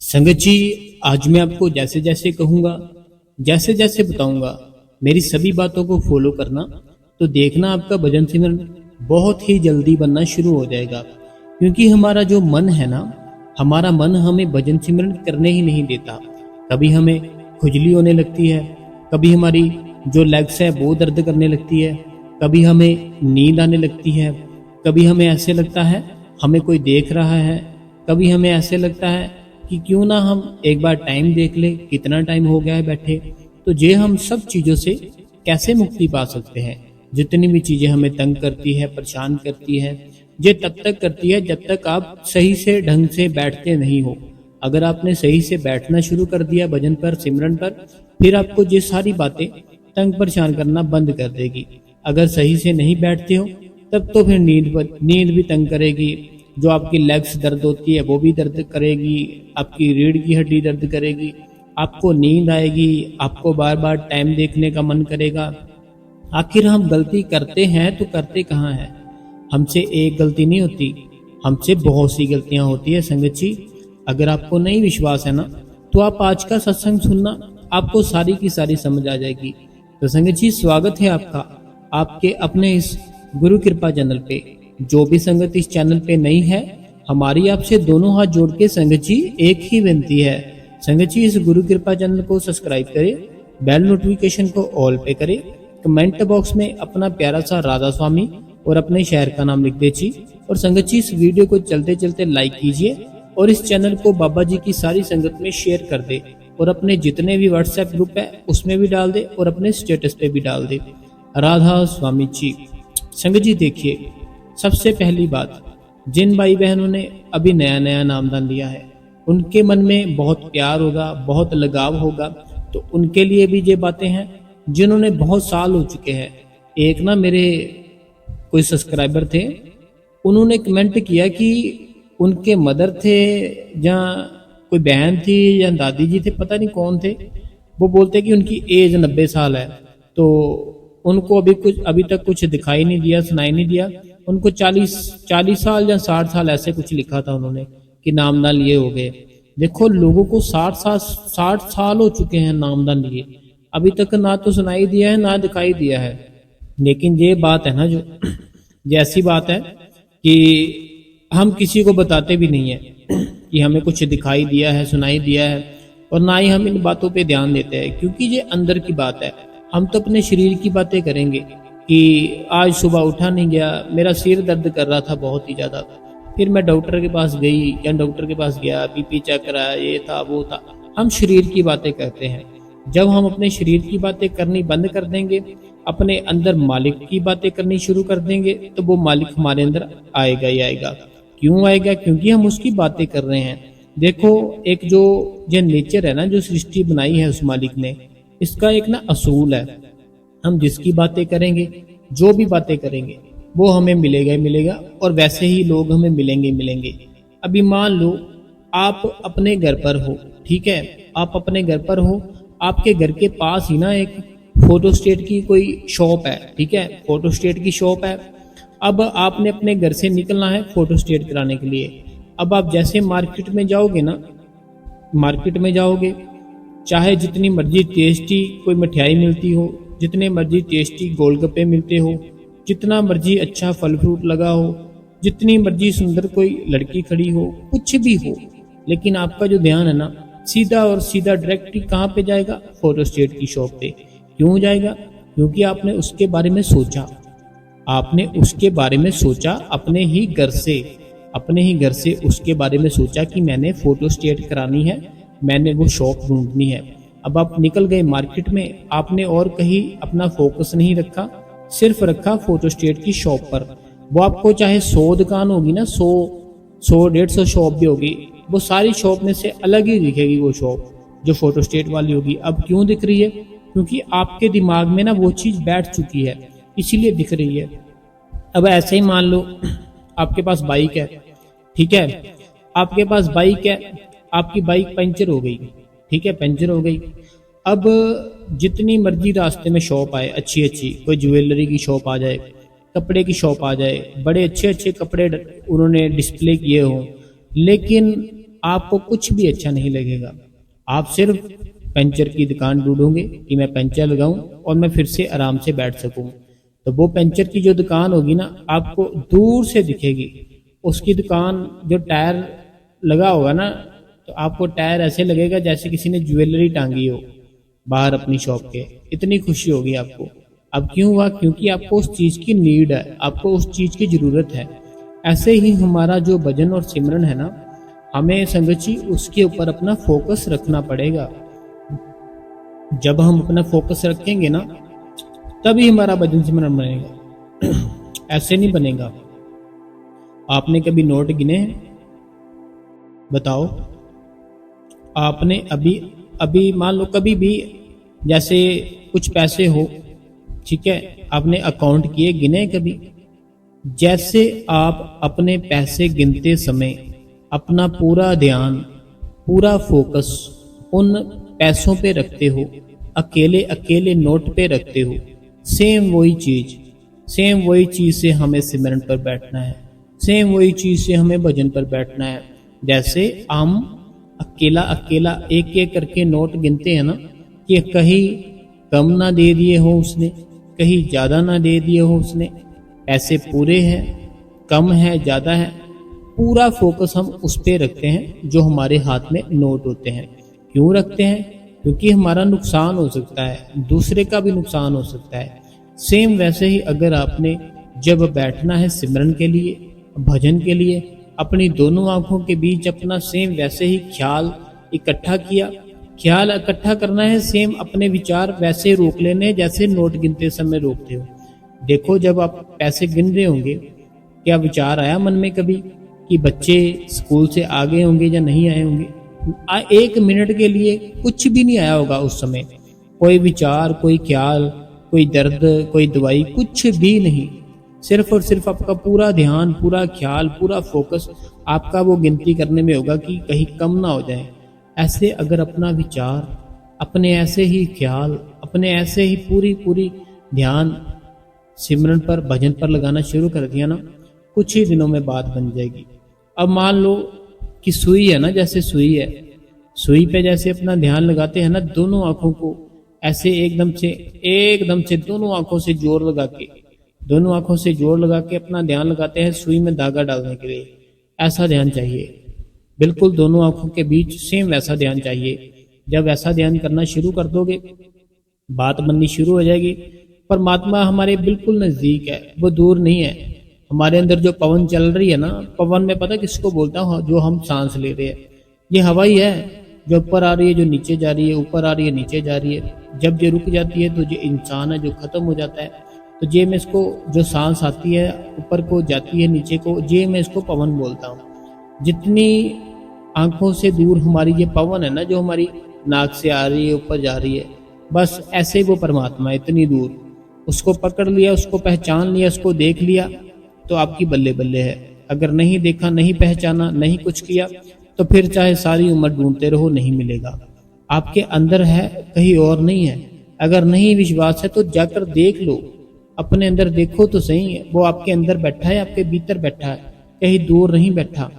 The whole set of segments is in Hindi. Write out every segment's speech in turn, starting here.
संगत जी, आज मैं आपको जैसे जैसे कहूँगा, जैसे जैसे बताऊँगा, मेरी सभी बातों को फॉलो करना, तो देखना आपका भजन सिमरन बहुत ही जल्दी बनना शुरू हो जाएगा। क्योंकि हमारा जो मन है ना, हमारा मन हमें भजन सिमरन करने ही नहीं देता। कभी हमें खुजली होने लगती है, कभी हमारी जो लेग्स है वो दर्द करने लगती है, कभी हमें नींद आने लगती है, कभी हमें ऐसे लगता है हमें कोई देख रहा है, कभी हमें ऐसे लगता है कि क्यों ना हम एक बार टाइम देख ले, कितना टाइम हो गया है बैठे। तो ये हम सब चीज़ों से कैसे मुक्ति पा सकते हैं? जितनी भी चीज़ें हमें तंग करती है, परेशान करती है, ये तब तक करती है जब तक आप सही से ढंग से बैठते नहीं हो। अगर आपने सही से बैठना शुरू कर दिया भजन पर, सिमरन पर, फिर आपको ये सारी बातें तंग परेशान करना बंद कर देगी। अगर सही से नहीं बैठते हो तब तो फिर नींद भी तंग करेगी, जो आपकी लेग्स दर्द होती है वो भी दर्द करेगी, आपकी रीढ़ की हड्डी दर्द करेगी, आपको नींद आएगी, आपको बार बार टाइम देखने का मन करेगा। आखिर हम गलती करते हैं तो करते कहाँ हैं? हमसे एक गलती नहीं होती, हमसे बहुत सी गलतियां होती है संगत जी। अगर आपको नहीं विश्वास है ना, तो आप आज का सत्संग सुनना, आपको सारी की सारी समझ आ जाएगी। तो संगत जी, स्वागत है आपका आपके अपने इस गुरु कृपा चैनल पे। जो भी संगत इस चैनल पे नहीं है, हमारी आपसे दोनों हाथ जोड़ के संगत जी एक ही विनती है, संगत जी इस गुरु कृपा चैनल को सब्सक्राइब करें, बेल नोटिफिकेशन को ऑल पे करें, कमेंट बॉक्स में अपना प्यारा सा राधा स्वामी और अपने शहर का नाम लिख दीजिए। और संगत जी, इस वीडियो को चलते चलते लाइक कीजिए और इस चैनल को बाबा जी की सारी संगत में शेयर कर दे, और अपने जितने भी व्हाट्सएप ग्रुप है उसमें भी डाल दे और अपने स्टेटस पे भी डाल दे। राधा स्वामी जी। संगत जी देखिए, सबसे पहली बात, जिन भाई बहनों ने अभी नया नया नामदान लिया है, उनके मन में बहुत प्यार होगा, बहुत लगाव होगा, तो उनके लिए भी ये बातें हैं। जिन्होंने बहुत साल हो चुके हैं, एक ना मेरे कोई सब्सक्राइबर थे, उन्होंने कमेंट किया कि उनके मदर थे या कोई बहन थी या दादी जी थे, पता नहीं कौन थे, वो बोलते कि उनकी एज 90 साल है, तो उनको अभी तक कुछ दिखाई नहीं दिया, सुनाई नहीं दिया। उनको 40 साल या 60 साल ऐसे कुछ लिखा था उन्होंने कि नामदान लिए हो गए। देखो, लोगों को 60 साल हो चुके हैं नामदान लिए, अभी तक ना तो सुनाई दिया है ना दिखाई दिया है। लेकिन ये बात है ना, जो जैसी बात है कि हम किसी को बताते भी नहीं है कि हमें कुछ दिखाई दिया है, सुनाई दिया है, और ना ही हम इन बातों पे ध्यान देते हैं, क्योंकि ये अंदर की बात है। हम तो अपने शरीर की बातें करेंगे कि आज सुबह उठा नहीं गया, मेरा सिर दर्द कर रहा था बहुत ही ज़्यादा, फिर मैं डॉक्टर के पास गई या डॉक्टर के पास गया, बीपी चेक कराया, ये था वो था। हम शरीर की बातें करते हैं। जब हम अपने शरीर की बातें करनी बंद कर देंगे, अपने अंदर मालिक की बातें करनी शुरू कर देंगे, तो वो मालिक हमारे अंदर आएगा ही आएगा। क्यों आएगा? क्योंकि हम उसकी बातें कर रहे हैं। देखो, एक जो ये नेचर है ना, जो सृष्टि बनाई है उस मालिक ने, इसका एक ना असूल है, हम जिसकी बातें करेंगे, जो भी बातें करेंगे, वो हमें मिलेगा ही मिलेगा, और वैसे ही लोग हमें मिलेंगे ही मिलेंगे। अभी मान लो आप अपने घर पर हो, ठीक है, आप अपने घर पर हो, आपके घर के पास ही ना एक फोटोस्टेट की कोई शॉप है, ठीक है, फोटोस्टेट की शॉप है। अब आपने अपने घर से निकलना है फोटोस्टेट कराने के लिए। अब आप जैसे मार्केट में जाओगे ना, मार्केट में जाओगे, चाहे जितनी मर्जी टेस्टी कोई मिठाई मिलती हो, जितने मर्जी टेस्टी गोलगप्पे मिलते हो, जितना मर्जी अच्छा फल फ्रूट लगा हो, जितनी मर्जी सुंदर कोई लड़की खड़ी हो, कुछ भी हो, लेकिन आपका जो ध्यान है ना, सीधा और सीधा डायरेक्टली कहाँ पे जाएगा? फोटोस्टेट की शॉप पे। क्यों जाएगा? क्योंकि आपने उसके बारे में सोचा, आपने उसके बारे में सोचा, अपने ही घर से उसके बारे में सोचा कि मैंने फोटोस्टेट करानी है, मैंने वो शॉप ढूंढनी है। अब आप निकल गए मार्केट में, आपने और कहीं अपना फोकस नहीं रखा, सिर्फ रखा फोटोस्टेट की शॉप पर। वो आपको चाहे 100 दुकान होगी ना, 100-150 शॉप भी होगी, वो सारी शॉप में से अलग ही दिखेगी वो शॉप जो फोटोस्टेट वाली होगी। अब क्यों दिख रही है? क्योंकि आपके दिमाग में ना वो चीज़ बैठ चुकी है, इसीलिए दिख रही है। अब ऐसे ही मान लो आपके पास बाइक है, ठीक है, आपके पास बाइक है, आपकी बाइक पंचर हो गई, ठीक है, पंचर हो गई। अब जितनी मर्जी रास्ते में शॉप आए, अच्छी अच्छी कोई ज्वेलरी की शॉप आ जाए, कपड़े की शॉप आ जाए, बड़े अच्छे अच्छे कपड़े उन्होंने डिस्प्ले किए हों, लेकिन आपको कुछ भी अच्छा नहीं लगेगा। आप सिर्फ पंचर की दुकान ढूंढोगे कि मैं पंचर लगाऊं और मैं फिर से आराम से बैठ सकूं। तो वो पंचर की जो दुकान होगी ना, आपको दूर से दिखेगी। उसकी दुकान जो टायर लगा होगा ना, तो आपको टायर ऐसे लगेगा जैसे किसी ने ज्वेलरी टांगी हो बाहर अपनी शॉप के। इतनी खुशी होगी आपको। अब क्यों हुआ? क्योंकि आपको उस चीज की नीड है, आपको उस चीज की जरूरत है। ऐसे ही हमारा जो भजन और सिमरन है ना, हमें संगत जी उसके ऊपर अपना फोकस रखना पड़ेगा। जब हम अपना फोकस रखेंगे ना, तभी हमारा भजन सिमरन बनेगा। ऐसे नहीं बनेगा। आपने कभी नोट गिने हैं? बताओ। आपने अभी अभी मान लो कभी भी जैसे कुछ पैसे हो, ठीक है, आपने अकाउंट किए, गिने कभी? जैसे आप अपने पैसे गिनते समय अपना पूरा ध्यान, पूरा फोकस उन पैसों पे रखते हो, अकेले अकेले नोट पे रखते हो, सेम वही चीज से हमें सिमरन पर बैठना है। सेम वही चीज से हमें भजन पर बैठना है। जैसे हम अकेला अकेला एक एक करके नोट गिनते हैं ना, कि कहीं कम ना दे दिए हो उसने, कहीं ज्यादा ना दे दिए हो उसने, पैसे पूरे हैं, कम है, ज्यादा है, पूरा फोकस हम उस पे रखते हैं जो हमारे हाथ में नोट होते हैं। क्यों रखते हैं? क्योंकि हमारा नुकसान हो सकता है, दूसरे का भी नुकसान हो सकता है। सेम वैसे ही अगर आपने जब बैठना है सिमरन के लिए, भजन के लिए, अपनी दोनों आंखों के बीच अपना सेम वैसे ही ख्याल इकट्ठा किया। ख्याल इकट्ठा करना है, सेम अपने विचार वैसे रोक लेने जैसे नोट गिनते समय रोकते हो। देखो, जब आप पैसे गिन रहे होंगे, क्या विचार आया मन में कभी कि बच्चे स्कूल से आ गए होंगे या नहीं आए होंगे? एक मिनट के लिए कुछ भी नहीं आया होगा उस समय। कोई विचार, कोई ख्याल, कोई दर्द, कोई दवाई, कुछ भी नहीं। सिर्फ और सिर्फ आपका पूरा ध्यान, पूरा ख्याल, पूरा फोकस आपका वो गिनती करने में होगा कि कहीं कम ना हो जाए। ऐसे अगर अपना विचार, अपने ऐसे ही ख्याल, अपने ऐसे ही पूरी पूरी ध्यान सिमरन पर, भजन पर लगाना शुरू कर दिया ना, कुछ ही दिनों में बात बन जाएगी। अब मान लो कि सुई है ना, जैसे सुई है, सुई पे जैसे अपना ध्यान लगाते हैं ना, दोनों आंखों को ऐसे एकदम से दोनों आंखों से जोर लगा के अपना ध्यान लगाते हैं सुई में धागा डालने के लिए। ऐसा ध्यान चाहिए, बिल्कुल दोनों आंखों के बीच सेम वैसा ध्यान चाहिए। जब ऐसा ध्यान करना शुरू कर दोगे, बात बननी शुरू हो जाएगी। परमात्मा हमारे बिल्कुल नजदीक है, वो दूर नहीं है। हमारे अंदर जो पवन चल रही है ना, पवन में पता किसको बोलता हूँ? जो हम सांस ले रहे हैं, ये हवा ही है, जो ऊपर आ रही है, जो नीचे जा रही है, ऊपर आ रही है, नीचे जा रही है। जब ये रुक जाती है तो जो इंसान है जो खत्म हो जाता है। तो ये मैं इसको, जो सांस आती है ऊपर को जाती है नीचे को, ये मैं इसको पवन बोलता हूँ। जितनी आंखों से दूर हमारी ये पवन है ना, जो हमारी नाक से आ रही है, ऊपर जा रही है, बस ऐसे वो परमात्मा है, इतनी दूर। उसको पकड़ लिया, उसको पहचान लिया, उसको देख लिया तो आपकी बल्ले बल्ले है। अगर नहीं देखा, नहीं पहचाना, नहीं कुछ किया, तो फिर चाहे सारी उम्र ढूंढते रहो, नहीं मिलेगा। आपके अंदर है, कहीं और नहीं है। अगर नहीं विश्वास है तो जाकर देख लो, अपने अंदर देखो तो सही है। वो आपके अंदर बैठा है, आपके भीतर बैठा है, कहीं दूर नहीं बैठा।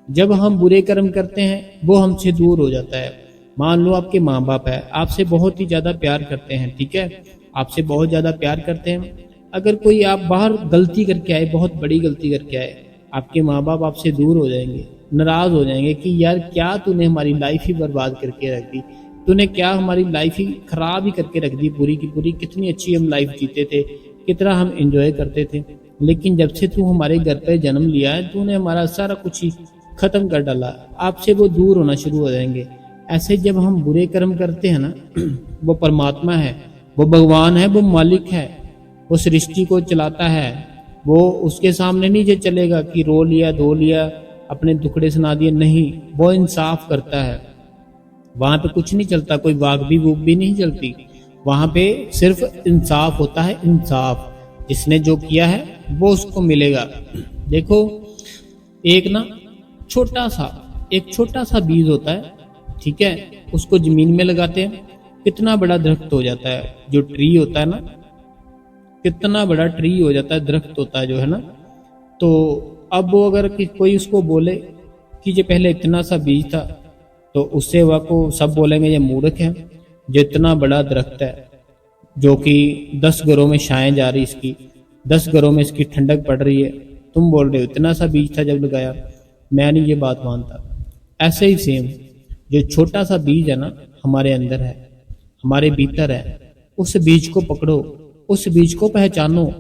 जब हम बुरे कर्म करते हैं, वो हमसे दूर हो जाता है। मान लो आपके माँ बाप है, आपसे बहुत ही ज्यादा प्यार करते हैं, ठीक है, आपसे बहुत ज्यादा प्यार करते हैं। अगर कोई आप बाहर गलती करके आए, बहुत बड़ी गलती करके आए, आपके माँ बाप आपसे दूर हो जाएंगे, नाराज हो जाएंगे कि यार क्या तूने हमारी लाइफ ही बर्बाद करके रख दी, तूने क्या हमारी लाइफ ही खराब ही करके रख दी पूरी की पूरी। कितनी अच्छी हम लाइफ जीते थे, कितना हम एंजॉय करते थे, लेकिन जब से तू हमारे घर पे जन्म लिया है, तूने हमारा सारा कुछ ही खत्म कर डाला। आपसे वो दूर होना शुरू हो जाएंगे। ऐसे जब हम बुरे कर्म करते हैं ना, वो परमात्मा है, वो भगवान है, वो मालिक है, वो सृष्टि को चलाता है। वो उसके सामने नहीं जो चलेगा कि रो लिया, धो लिया, अपने दुखड़े सुना दिए, नहीं, वो इंसाफ करता है। वहां पे कुछ नहीं चलता, कोई वाग भी नहीं चलती। वहां पे सिर्फ इंसाफ होता है, इंसाफ। जिसने जो किया है वो उसको मिलेगा। देखो, एक छोटा सा बीज होता है, ठीक है, उसको जमीन में लगाते हैं, कितना बड़ा दरख्त हो जाता है। जो ट्री होता है ना, कितना बड़ा ट्री हो जाता है, दरख्त होता है जो है ना। तो अब वो अगर कोई उसको बोले कि जो पहले इतना सा बीज था, तो उससे वह को सब बोलेंगे ये मूर्ख है। जो इतना बड़ा दरख्त है, जो कि 10 घरों में छाएं जा रही इसकी, 10 घरों में इसकी ठंडक पड़ रही है, तुम बोल रहे हो इतना सा बीज था जब लगाया। मैं नहीं ये बात मानता। ऐसे ही सेम जो छोटा सा बीज है ना, हमारे अंदर है, हमारे भीतर है, उस बीज को पकड़ो, उस बीज को पहचानो,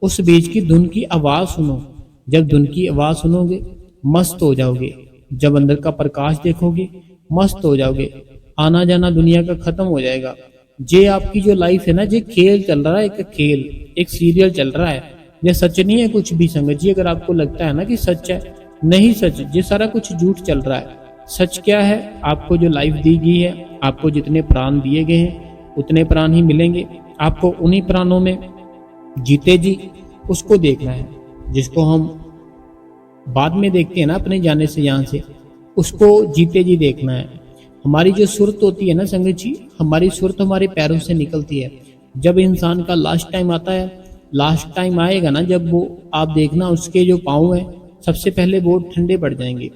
उस बीज की धुन की आवाज सुनो। जब धुन की आवाज सुनोगे मस्त हो जाओगे, जब अंदर का प्रकाश देखोगे मस्त हो जाओगे, आना जाना दुनिया का खत्म हो जाएगा। ये आपकी जो लाइफ है ना, ये खेल चल रहा है, एक खेल, एक सीरियल चल रहा है। ये सच नहीं है कुछ भी संगत जी। अगर आपको लगता है ना कि सच है, नहीं सच, ये सारा कुछ झूठ चल रहा है। सच क्या है? आपको जो लाइफ दी गई है, आपको जितने प्राण दिए गए हैं उतने प्राण ही मिलेंगे। आपको उन्हीं प्राणों में जीते जी उसको देखना है, जिसको हम बाद में देखते हैं ना अपने जाने से यहाँ से, उसको जीते जी देखना है। हमारी जो सुरत होती है ना संगत जी, हमारी सुरत हमारे पैरों से निकलती है। जब इंसान का लास्ट टाइम आता है, लास्ट टाइम आएगा ना जब, वो आप देखना उसके जो पाँव हैं सबसे पहले वो ठंडे पड़ जाएंगे,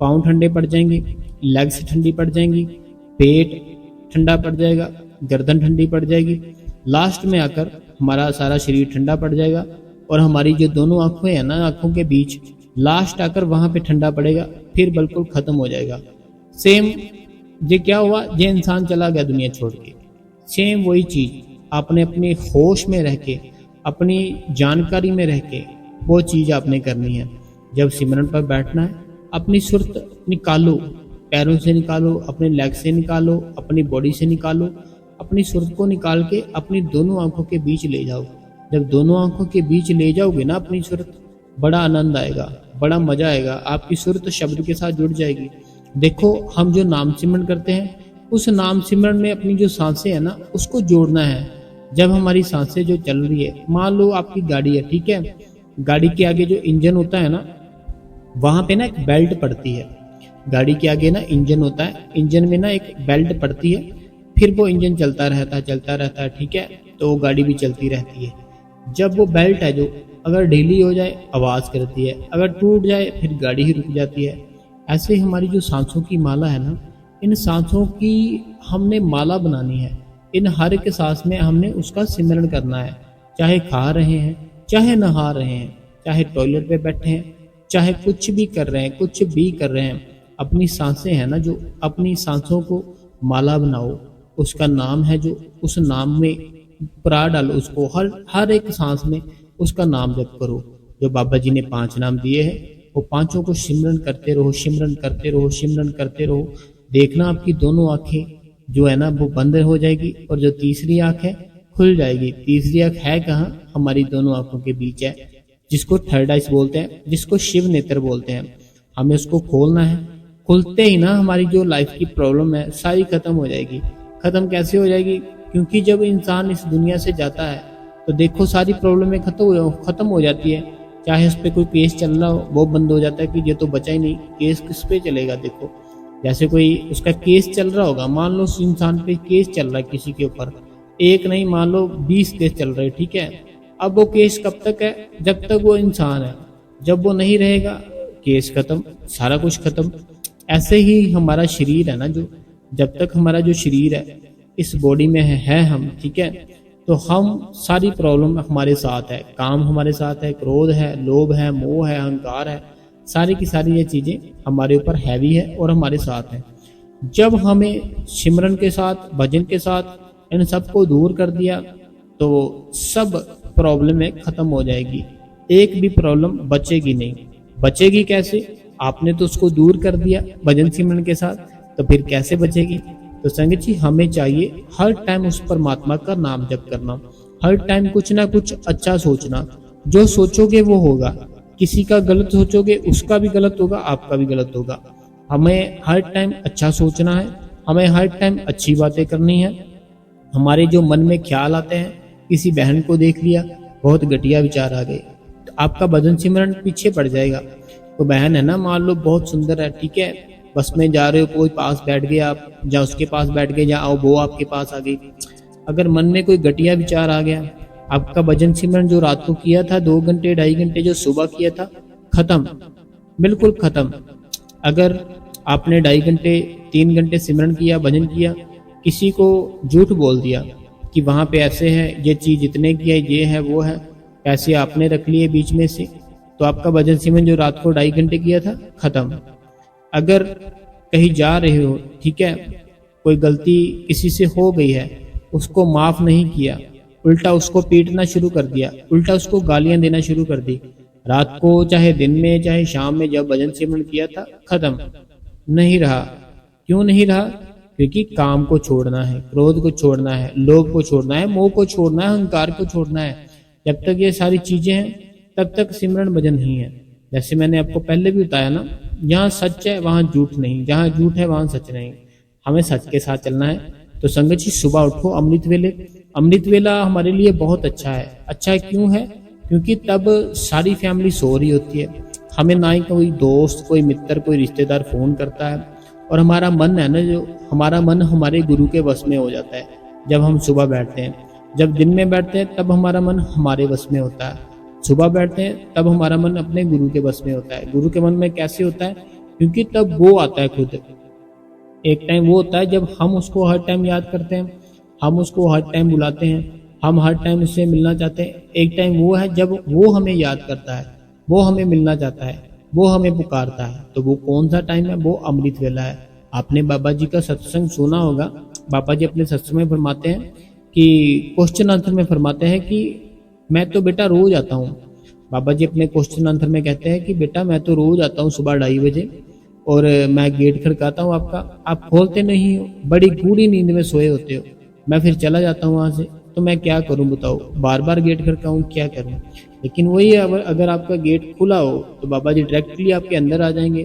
पाँव ठंडे पड़ जाएंगे, लेग्स ठंडी पड़ जाएंगी, पेट ठंडा पड़ जाएगा, गर्दन ठंडी पड़ जाएगी। लास्ट में आकर हमारा सारा शरीर ठंडा पड़ जाएगा, और हमारी जो दोनों आंखें हैं ना, आंखों के बीच लास्ट आकर वहां पे ठंडा पड़ेगा, फिर बिल्कुल खत्म हो जाएगा। सेम ये क्या हुआ, ये इंसान चला गया दुनिया छोड़ के। सेम वही चीज आपने अपने होश में रह के, अपनी जानकारी में रह के वो चीज आपने करनी है। जब सिमरन पर बैठना है, अपनी सुरत निकालो, पैरों से निकालो, अपने लेग से निकालो, अपनी बॉडी से निकालो, अपनी सुरत को निकाल के अपनी दोनों आंखों के बीच ले जाओ। जब दोनों आंखों के बीच ले जाओगे ना अपनी सुरत, बड़ा आनंद आएगा, बड़ा मजा आएगा, आपकी सुरत शब्द के साथ जुड़ जाएगी। देखो, हम जो नाम सिमरन करते हैं, उस नाम सिमरन में अपनी जो सांसें हैं ना, उसको जोड़ना है। जब हमारी सांसें जो चल रही है, मान लो आपकी गाड़ी है, ठीक है, गाड़ी के आगे जो इंजन होता है ना, वहां पे ना एक बेल्ट पड़ती है। गाड़ी के आगे ना इंजन होता है, इंजन में ना एक बेल्ट पड़ती है, फिर वो इंजन चलता रहता है, ठीक है, तो वो गाड़ी भी चलती रहती है। जब वो बेल्ट है जो, अगर ढीली हो जाए आवाज करती है, अगर टूट जाए फिर गाड़ी ही रुक जाती है। ऐसे ही हमारी जो सांसों की माला है ना, इन सांसों की हमने माला बनानी है। इन हर एक सांस में हमने उसका सिमरन करना है। चाहे खा रहे हैं, चाहे नहा रहे हैं, चाहे टॉयलेट पे बैठे हैं, चाहे कुछ भी कर रहे हैं, कुछ भी कर रहे हैं, अपनी सांसें हैं ना जो, अपनी सांसों को माला बनाओ। उसका नाम है जो, उस नाम में परा डालो उसको, हर एक सांस में उसका नाम जप करो। जो बाबा जी ने 5 नाम दिए हैं, वो पांचों को सिमरन करते रहो, सिमरन करते रहो, सिमरन करते रहो। देखना आपकी दोनों आंखें जो है ना वो बंद हो जाएगी, और जो तीसरी आंख है खुल जाएगी। तीसरी आंख है कहाँ? हमारी दोनों आंखों के बीच है, जिसको थर्ड आइज बोलते हैं, जिसको शिव नेत्र बोलते हैं। हमें उसको खोलना है। खुलते ही ना हमारी जो लाइफ की प्रॉब्लम है सारी खत्म हो जाएगी। खत्म कैसे हो जाएगी? क्योंकि जब इंसान इस दुनिया से जाता है तो देखो सारी प्रॉब्लमें खत्म हो जाती है। चाहे उस पर कोई केस चल रहा हो, वो बंद हो जाता है कि ये तो बचा ही नहीं, केस किस पे चलेगा। देखो, जैसे कोई उसका केस चल रहा होगा, मान लो उस इंसान पे केस चल रहा है किसी के ऊपर, एक नहीं मान लो 20 केस चल रहे, ठीक है। अब वो केस कब तक है? जब तक वो इंसान है। जब वो नहीं रहेगा, केस खत्म, सारा कुछ खत्म। ऐसे ही हमारा शरीर है ना जो, जब तक हमारा जो शरीर है इस बॉडी में है हम, ठीक है, तो हम सारी प्रॉब्लम हमारे साथ है, काम हमारे साथ है, क्रोध है, लोभ है, मोह है, अहंकार है, सारी की सारी ये चीजें हमारे ऊपर हैवी है और हमारे साथ है। जब हमें सिमरन के साथ, भजन के साथ इन सबको दूर कर दिया तो सब प्रॉब्लमें खत्म हो जाएगी, एक भी प्रॉब्लम बचेगी नहीं। बचेगी कैसे? आपने तो उसको दूर कर दिया भजन सिमरन के साथ, तो फिर कैसे बचेगी? तो संगत जी, हमें चाहिए हर टाइम उस परमात्मा का नाम जप करना, हर टाइम कुछ ना कुछ अच्छा सोचना। जो सोचोगे वो होगा। किसी का गलत सोचोगे उसका भी गलत होगा, आपका भी गलत होगा। हमें हर टाइम अच्छा सोचना है, हमें हर टाइम अच्छी बातें करनी है। हमारे जो मन में ख्याल आते हैं, किसी बहन को देख लिया, बहुत घटिया विचार आ गए, तो आपका भजन सिमरन पीछे पड़ जाएगा। तो बहन है ना, मान लो बहुत सुंदर है, ठीक है, बस में जा रहे हो, कोई पास बैठ गया, आप या उसके पास बैठ गए, या आओ वो आपके पास आ गई। अगर मन में कोई घटिया विचार आ गया, आपका भजन सिमरन जो रात को किया था 2 घंटे 2.5 घंटे जो सुबह किया था, खत्म, बिल्कुल खत्म। अगर आपने 2.5 घंटे 3 घंटे सिमरन किया, भजन किया, किसी को झूठ बोल दिया कि वहाँ पे ऐसे है, ये चीज़ इतने की है, ये है, वो है, पैसे आपने रख लिए बीच में से, तो आपका भजन सिमरन जो रात को 2.5 घंटे किया था खत्म। अगर कहीं जा रहे हो, ठीक है, कोई गलती किसी से हो गई है, उसको माफ नहीं किया, उल्टा उसको पीटना शुरू कर दिया, उल्टा उसको गालियां देना शुरू कर दी, रात को चाहे दिन में चाहे शाम में जब भजन सिमरन किया था खत्म, नहीं रहा। क्यों नहीं रहा? क्योंकि काम को छोड़ना है, क्रोध को छोड़ना है, लोभ को छोड़ना है, मोह को छोड़ना है, अहंकार को छोड़ना है। जब तक ये सारी चीजें हैं तब तक सिमरन भजन नहीं है। जैसे मैंने आपको पहले भी बताया ना, जहाँ सच है वहां झूठ नहीं, जहाँ झूठ है वहां सच नहीं। हमें सच के साथ चलना है। तो संगत जी, सुबह उठो अमृत वेले। अमृत वेला हमारे लिए बहुत अच्छा है। अच्छा क्यों है? क्योंकि तब सारी फैमिली सो रही होती है, हमें ना ही कोई दोस्त, कोई मित्र, कोई रिश्तेदार फोन करता है, और हमारा मन है ना, जो हमारा मन हमारे गुरु के वश में हो जाता है जब हम सुबह बैठते हैं। जब दिन में बैठते हैं तब हमारा मन हमारे वश में होता है, सुबह बैठते हैं तब हमारा मन अपने गुरु के वश में होता है। गुरु के मन में कैसे होता है? क्योंकि तब वो आता है खुद। एक टाइम वो होता है जब हम उसको हर टाइम याद करते हैं, हम उसको हर टाइम बुलाते हैं, हम हर टाइम उससे मिलना चाहते हैं। एक टाइम वो है जब वो हमें याद करता है, वो हमें मिलना चाहता है, वो हमें पुकारता है। तो वो कौन सा टाइम है? वो अमृत वेला है। आपने बाबा जी का सत्संग सुना होगा। बाबा जी अपने सत्संग में फरमाते हैं कि क्वेश्चन आंसर में फरमाते हैं कि मैं तो बेटा रोज आता हूँ। बाबा जी अपने क्वेश्चन आंसर में कहते हैं कि बेटा मैं तो रोज आता हूँ सुबह 2:30 बजे, और मैं गेट खड़काता हूँ आपका, आप खोलते नहीं हो, बड़ी गूढ़ी नींद में सोए होते हो। मैं फिर चला जाता हूँ वहां से। तो मैं क्या करूं बताओ? बार बार गेट खड़काऊं, क्या करूं? लेकिन वही है, अगर आपका गेट खुला हो तो बाबा जी डायरेक्टली आपके अंदर आ जाएंगे।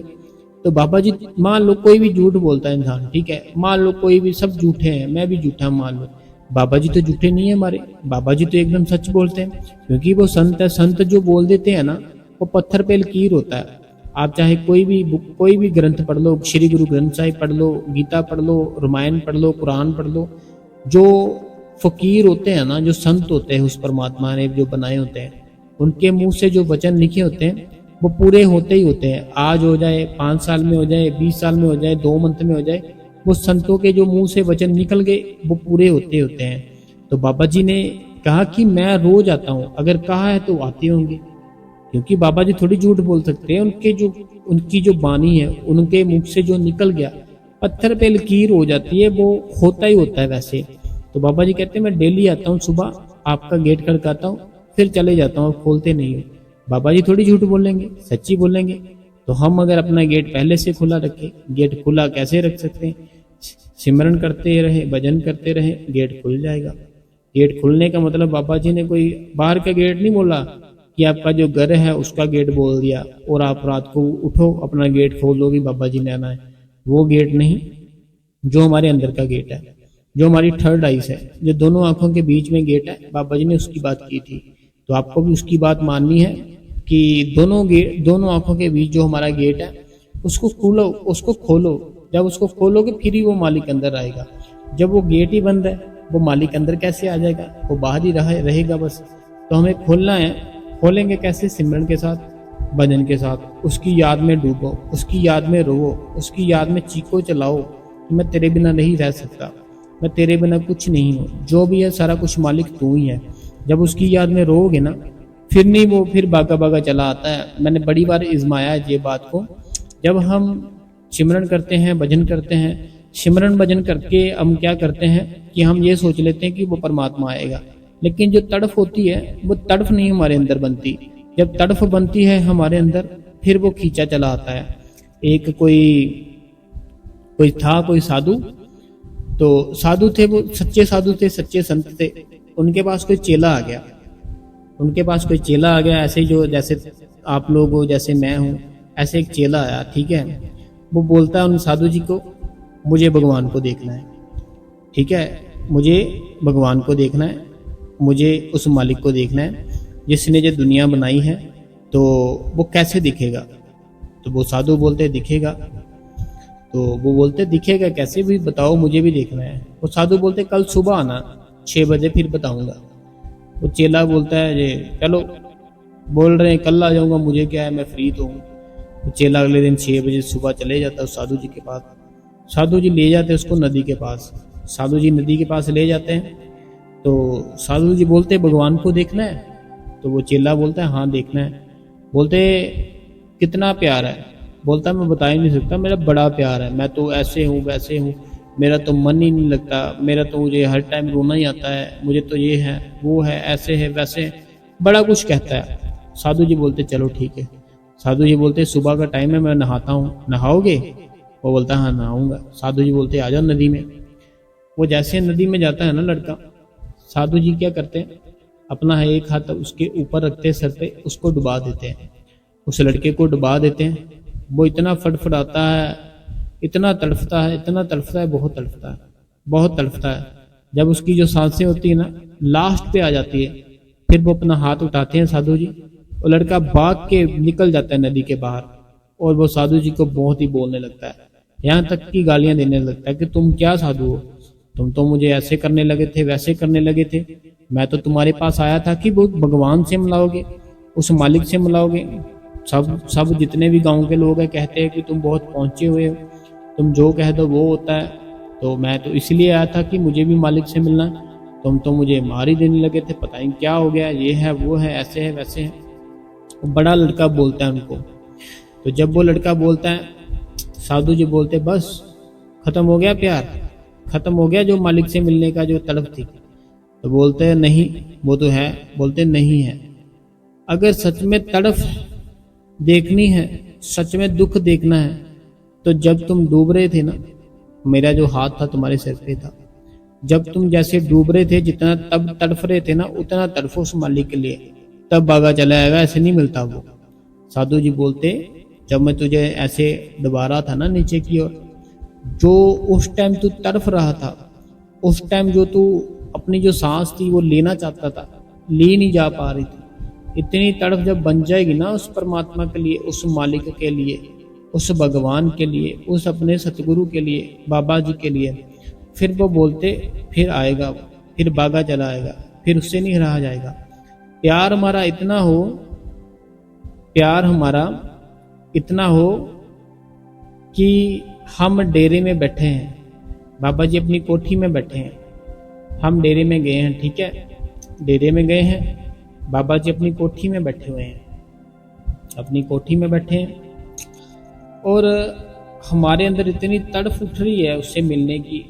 तो बाबा जी, मान लो कोई भी झूठ बोलता है इंसान, ठीक है, मान लो कोई भी, सब झूठे हैं, मैं भी झूठा मान लो, बाबा जी तो झूठे नहीं है हमारे। बाबा जी तो एकदम सच बोलते हैं, क्योंकि वो संत है। संत जो बोल देते हैं ना, वो पत्थर पे लकीर होता है। आप चाहे कोई भी बुक, कोई भी ग्रंथ पढ़ लो, श्री गुरु ग्रंथ साहिब पढ़ लो, गीता पढ़ लो, रामायण पढ़ लो, कुरान पढ़ लो, जो फकीर होते हैं ना, जो संत होते हैं, उस परमात्मा ने जो बनाए होते हैं, उनके मुंह से जो वचन लिखे होते हैं वो पूरे होते ही होते हैं। आज हो जाए, 5 साल में हो जाए, 20 साल में हो जाए, 2 मंथ में हो जाए, वो संतों के जो मुंह से वचन निकल गए वो पूरे होते होते हैं। तो बाबा जी ने कहा कि मैं रोज आता हूँ, अगर कहा है तो आते होंगे, क्योंकि बाबा जी थोड़ी झूठ बोल सकते हैं। उनकी जो बानी है, उनके मुख से जो निकल गया, पत्थर पे लकीर हो जाती है, वो होता ही होता है वैसे। तो बाबा जी कहते हैं मैं डेली आता हूँ सुबह, आपका गेट खड़काता हूँ, फिर चले जाता हूँ, खोलते नहीं हो। बाबा जी थोड़ी झूठ बोलेंगे, सच्ची बोलेंगे। तो हम अगर अपना गेट पहले से खुला रखें, गेट खुला कैसे रख सकते हैं? सिमरन करते रहे, भजन करते रहे, गेट खुल जाएगा। गेट खुलने का मतलब बाबा जी ने कोई बाहर का गेट नहीं बोला कि आपका जो घर है उसका गेट बोल दिया और आप रात को उठो अपना गेट खोल दो कि बाबा जी ने आना है। वो गेट नहीं, जो हमारे अंदर का गेट है, जो हमारी थर्ड आइस है, जो दोनों आंखों के बीच में गेट है, बाबा जी ने उसकी बात की थी। तो आपको भी उसकी बात माननी है कि दोनों आंखों के बीच जो हमारा गेट है उसको खोलो, उसको खोलो। जब उसको खोलोगे फिर ही वो मालिक अंदर आएगा। जब वो गेट ही बंद है, वो मालिक अंदर कैसे आ जाएगा? वो बाहर ही रहेगा बस। तो हमें खोलना है। खोलेंगे कैसे? सिमरन के साथ, भजन के साथ। उसकी याद में डूबो, उसकी याद में रोवो, उसकी याद में चीखो चिल्लाओ कि मैं तेरे बिना नहीं रह सकता, मैं तेरे बिना कुछ नहीं हूँ, जो भी है सारा कुछ मालिक तू ही है। जब उसकी याद में रोओगे ना, फिर नहीं वो फिर भागा भागा चला आता है। मैंने बड़ी बार इजमाया है ये बात को। जब हम सिमरन करते हैं, भजन करते हैं, सिमरन भजन करके हम क्या करते हैं कि हम ये सोच लेते हैं कि वो परमात्मा आएगा, लेकिन जो तड़फ होती है वो तड़फ नहीं हमारे अंदर बनती। जब तड़फ बनती है हमारे अंदर, फिर वो खींचा चला आता है। एक कोई था, कोई साधु, तो साधु थे, वो सच्चे साधु थे, सच्चे संत थे। उनके पास कोई चेला आ गया, उनके पास कोई चेला आ गया, ऐसे जो जैसे आप लोग हो, जैसे मैं हूँ, ऐसे एक चेला आया, ठीक है। वो बोलता है उन साधु जी को, मुझे भगवान को देखना है, ठीक है, मुझे भगवान को देखना है, मुझे उस मालिक को देखना है जिसने ये दुनिया बनाई है। तो वो कैसे दिखेगा? तो वो साधु बोलते दिखेगा। तो वो बोलते दिखेगा कैसे भी बताओ, मुझे भी देखना है। वो साधु बोलते कल सुबह आना 6 बजे, फिर बताऊंगा। वो चेला बोलता है ये चलो, बोल रहे हैं कल आ जाऊंगा, मुझे क्या है, मैं फ्री तो हूँ। तो चेला अगले दिन 6 बजे सुबह चले जाता है उस साधु जी के पास। साधु जी ले जाते उसको नदी के पास। साधु जी नदी के पास ले जाते हैं तो साधु जी बोलते भगवान को देखना है? तो वो चेला बोलता है हाँ देखना है। बोलते कितना प्यार है? बोलता मैं बता ही नहीं सकता, मेरा बड़ा प्यार है, मैं तो ऐसे हूँ वैसे हूँ, मेरा तो मन ही नहीं लगता, मेरा तो मुझे हर टाइम रोना ही आता है, मुझे तो ये है वो है ऐसे है वैसे है, बड़ा कुछ कहता है। साधु जी बोलते चलो ठीक है। साधु जी बोलते सुबह का टाइम है, मैं नहाता हूँ, नहाओगे? वो बोलता हाँ नहाऊंगा। साधु जी बोलते आ जाओ नदी में। वो जैसे नदी में जाता है ना लड़का, साधु जी क्या करते हैं, अपना एक हाथ उसके ऊपर रखते सर पे, उसको डुबा देते हैं, उस लड़के को डुबा देते हैं। वो इतना फटफटाता है, इतना तड़फता है, इतना तड़फता है, बहुत तड़फता है, बहुत तड़फता है। जब उसकी जो सांसें होती है ना लास्ट पे आ जाती है, फिर वो अपना हाथ उठाते हैं साधु जी, और लड़का भाग के निकल जाता है नदी के बाहर, और वो साधु जी को बहुत ही बोलने लगता है, यहाँ तक की गालियां देने लगता है कि तुम क्या साधु हो, तुम तो मुझे ऐसे करने लगे थे वैसे करने लगे थे, मैं तो तुम्हारे पास आया था कि वो भगवान से मिलाओगे, उस मालिक से मिलाओगे। सब जितने भी गांव के लोग हैं कहते हैं कि तुम बहुत पहुंचे हुए हो, तुम जो कह दो वो होता है, तो मैं तो इसलिए आया था कि मुझे भी मालिक से मिलना, तुम तो मुझे मार ही देने लगे थे, पता नहीं क्या हो गया, ये है वो है ऐसे है वैसे है। बड़ा लड़का बोलता है उनको। तो जब वो लड़का बोलता है, साधु जी बोलते बस खत्म हो गया प्यार, खत्म हो गया जो मालिक से मिलने का जो तड़प थी? तो बोलते हैं नहीं वो तो है। बोलते नहीं है, अगर सच में तड़प देखनी है, सच में दुख देखना है, तो जब तुम डूब रहे थे ना, मेरा जो हाथ था तुम्हारे सिर पे था, जब तुम जैसे डूब रहे थे, जितना तब तड़फ रहे थे ना, उतना तड़फो उस मालिक के लिए, तब भागा चला आएगा, ऐसे नहीं मिलता वो। साधु जी बोलते जब मैं तुझे ऐसे डुबा रहा था ना नीचे की ओर, जो उस टाइम तू तड़फ रहा था, उस टाइम जो तू अपनी जो सांस थी वो लेना चाहता था, ले नहीं जा पा रही थी, इतनी तड़फ जब बन जाएगी ना उस परमात्मा के लिए, उस मालिक के लिए, उस भगवान के लिए, उस अपने सतगुरु के लिए, बाबा जी के लिए, फिर वो बोलते फिर आएगा, फिर भागा चला आएगा, फिर उससे नहीं रहा जाएगा। प्यार हमारा इतना हो, प्यार हमारा इतना हो कि हम डेरे में बैठे हैं, बाबा जी अपनी कोठी में बैठे हैं, हम डेरे में गए हैं, ठीक है, डेरे में गए हैं, बाबा जी अपनी कोठी में बैठे हुए हैं, अपनी कोठी में बैठे हैं, और हमारे अंदर इतनी तड़फ उठ रही है उससे मिलने की,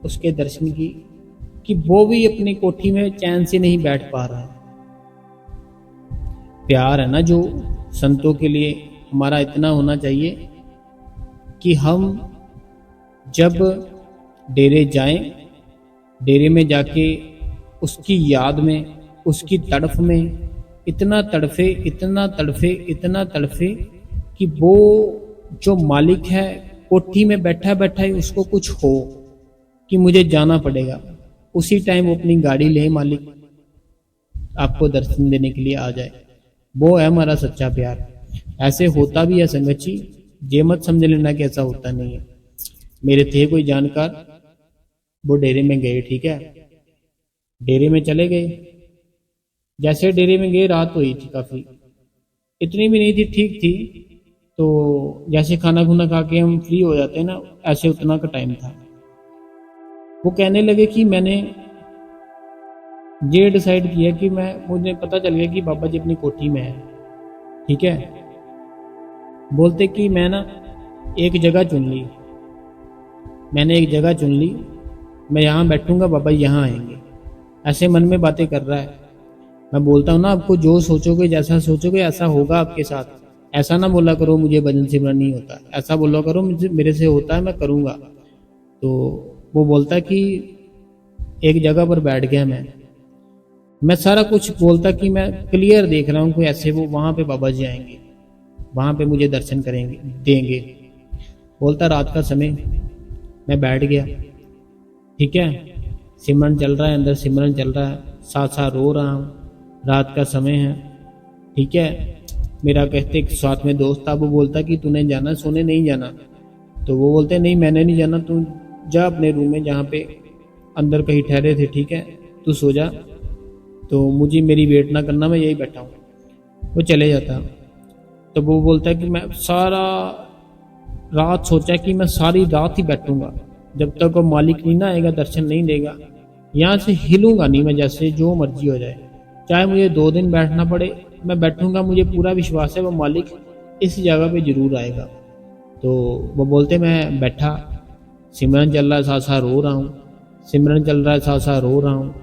उसके दर्शन की, कि वो भी अपनी कोठी में चैन से नहीं बैठ पा रहा है। प्यार है ना जो संतों के लिए हमारा इतना होना चाहिए कि हम जब डेरे जाएं, डेरे में जाके उसकी याद में, उसकी तड़फ में इतना तड़फे, इतना तड़फे, इतना तड़फे कि वो जो मालिक है कोठी में बैठा बैठा ही उसको कुछ हो कि मुझे जाना पड़ेगा, उसी टाइम वो अपनी गाड़ी ले मालिक आपको दर्शन देने के लिए आ जाए। वो है हमारा सच्चा प्यार। ऐसे होता भी है संगत जी, ये मत समझ लेना कि ऐसा होता नहीं है। मेरे थे कोई जानकार, वो डेरे में गए, ठीक है, डेरे में चले गए, जैसे डेरे में गए रात हुई थी काफ़ी, इतनी भी नहीं थी, ठीक थी, तो जैसे खाना खुना खा के हम फ्री हो जाते हैं ना, ऐसे उतना का टाइम था। वो कहने लगे कि मैंने ये डिसाइड किया कि मुझे पता चल गया कि बाबा जी अपनी कोठी में है, ठीक है, बोलते कि मैं ना एक जगह चुन ली, मैंने एक जगह चुन ली, मैं यहाँ बैठूंगा, बाबा जी यहाँ आएंगे, ऐसे मन में बातें कर रहा है। मैं बोलता हूँ ना, आपको जो सोचोगे, जैसा सोचोगे ऐसा होगा आपके साथ। ऐसा ना बोला करो मुझे भजन सिमरन नहीं होता, ऐसा बोला करो मेरे से होता है, मैं करूँगा। तो वो बोलता कि एक जगह पर बैठ गया मैं सारा कुछ बोलता कि मैं क्लियर देख रहा हूँ कोई ऐसे, वो वहाँ पे बाबा जी आएंगे, वहाँ पे मुझे दर्शन करेंगे, देंगे। बोलता रात का समय, मैं बैठ गया, ठीक है, सिमरन चल रहा है, अंदर सिमरन चल रहा है, साथ साथ रो रहा हूँ, रात का समय है, ठीक है। मेरा कहते साथ में दोस्त था, वो बोलता कि तूने जाना सोने, नहीं जाना? तो वो बोलते नहीं मैंने नहीं जाना, तू जा अपने रूम में जहाँ पे अंदर कहीं ठहरे थे, ठीक है, तू सो जा, तो मुझे मेरी वेट ना करना, मैं यही बैठा हूँ। वो चले जाता। तो वो बोलता है कि मैं सारा रात सोचा कि मैं सारी रात ही बैठूंगा, जब तक वो मालिक नहीं ना आएगा, दर्शन नहीं देगा, यहाँ से हिलूंगा नहीं मैं, जैसे जो मर्जी हो जाए, चाहे मुझे 2 दिन बैठना पड़े, मैं बैठूंगा। मुझे पूरा विश्वास है वो मालिक इस जगह पे जरूर आएगा। तो वो बोलते मैं बैठा, सिमरन चल रहा है, साथ साथ रो रहा हूँ, सिमरन चल रहा है, साथ साथ रो रहा हूँ,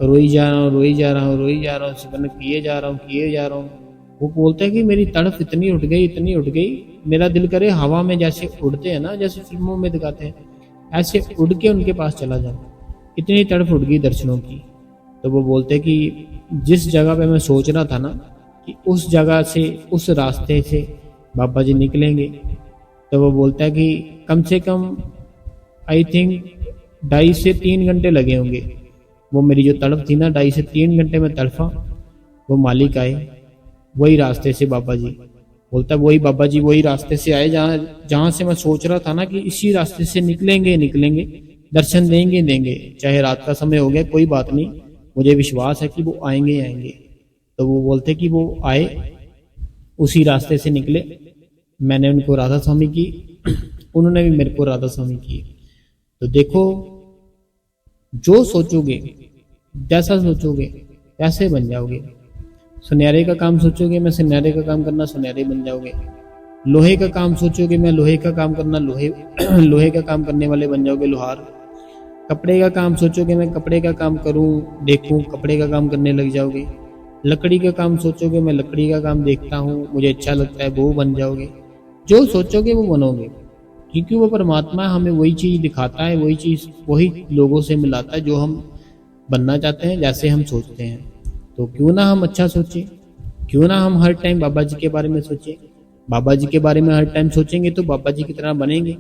रोई जा रहा हूँ, रोई जा रहा हूँ, रोई जा रहा हूँ, सिमरन किए जा रहा हूँ, किए जा रहा हूँ। वो बोलता है कि मेरी तड़फ इतनी उठ गई, इतनी उठ गई, मेरा दिल करे हवा में जैसे उड़ते हैं ना, जैसे फिल्मों में दिखाते हैं, ऐसे उड़ के उनके पास चला जाऊं, इतनी तड़फ उठ गई दर्शनों की। तो वो बोलते कि जिस जगह पे मैं सोच रहा था ना कि उस जगह से, उस रास्ते से बाबा जी निकलेंगे, तो वो बोलता है कि कम से कम आई थिंक 2.5 से 3 घंटे लगे होंगे। वो मेरी जो तड़प थी ना, 2.5 से 3 घंटे में तड़फा, वो मालिक आए वही रास्ते से। बाबा जी बोलता वही बाबा जी वही रास्ते से आए जहाँ जहाँ से मैं सोच रहा था ना कि इसी रास्ते से निकलेंगे, निकलेंगे, दर्शन देंगे, देंगे, चाहे रात का समय हो गया कोई बात नहीं, मुझे विश्वास है कि वो आएंगे, आएंगे। तो वो बोलते कि वो आए, उसी रास्ते से निकले। मैंने उनको राधा स्वामी की, उन्होंने भी मेरे को राधा स्वामी की। तो देखो, जो सोचोगे, जैसा सोचोगे वैसे बन जाओगे। सुनहरे का काम सोचोगे, मैं सुनहरे का काम करना, सुनहरे बन जाओगे। लोहे का काम सोचोगे, मैं लोहे का काम करना, लोहे लोहे का काम करने वाले बन जाओगे, लोहार। कपड़े का काम सोचोगे, मैं कपड़े का काम करूं, देखूं, कपड़े का काम करने लग जाओगे। लकड़ी का काम सोचोगे, मैं लकड़ी का काम देखता हूं, मुझे अच्छा लगता है, वो बन जाओगे। जो सोचोगे वो बनोगे, क्योंकि वो परमात्मा हमें वही चीज दिखाता है, वही चीज वही लोगों से मिलाता है जो हम बनना चाहते हैं, जैसे हम सोचते हैं। तो क्यों ना हम अच्छा सोचें, क्यों ना हम हर टाइम बाबा जी के बारे में सोचें। बाबा जी के बारे में हर टाइम सोचेंगे तो बाबा जी की तरह बनेंगे।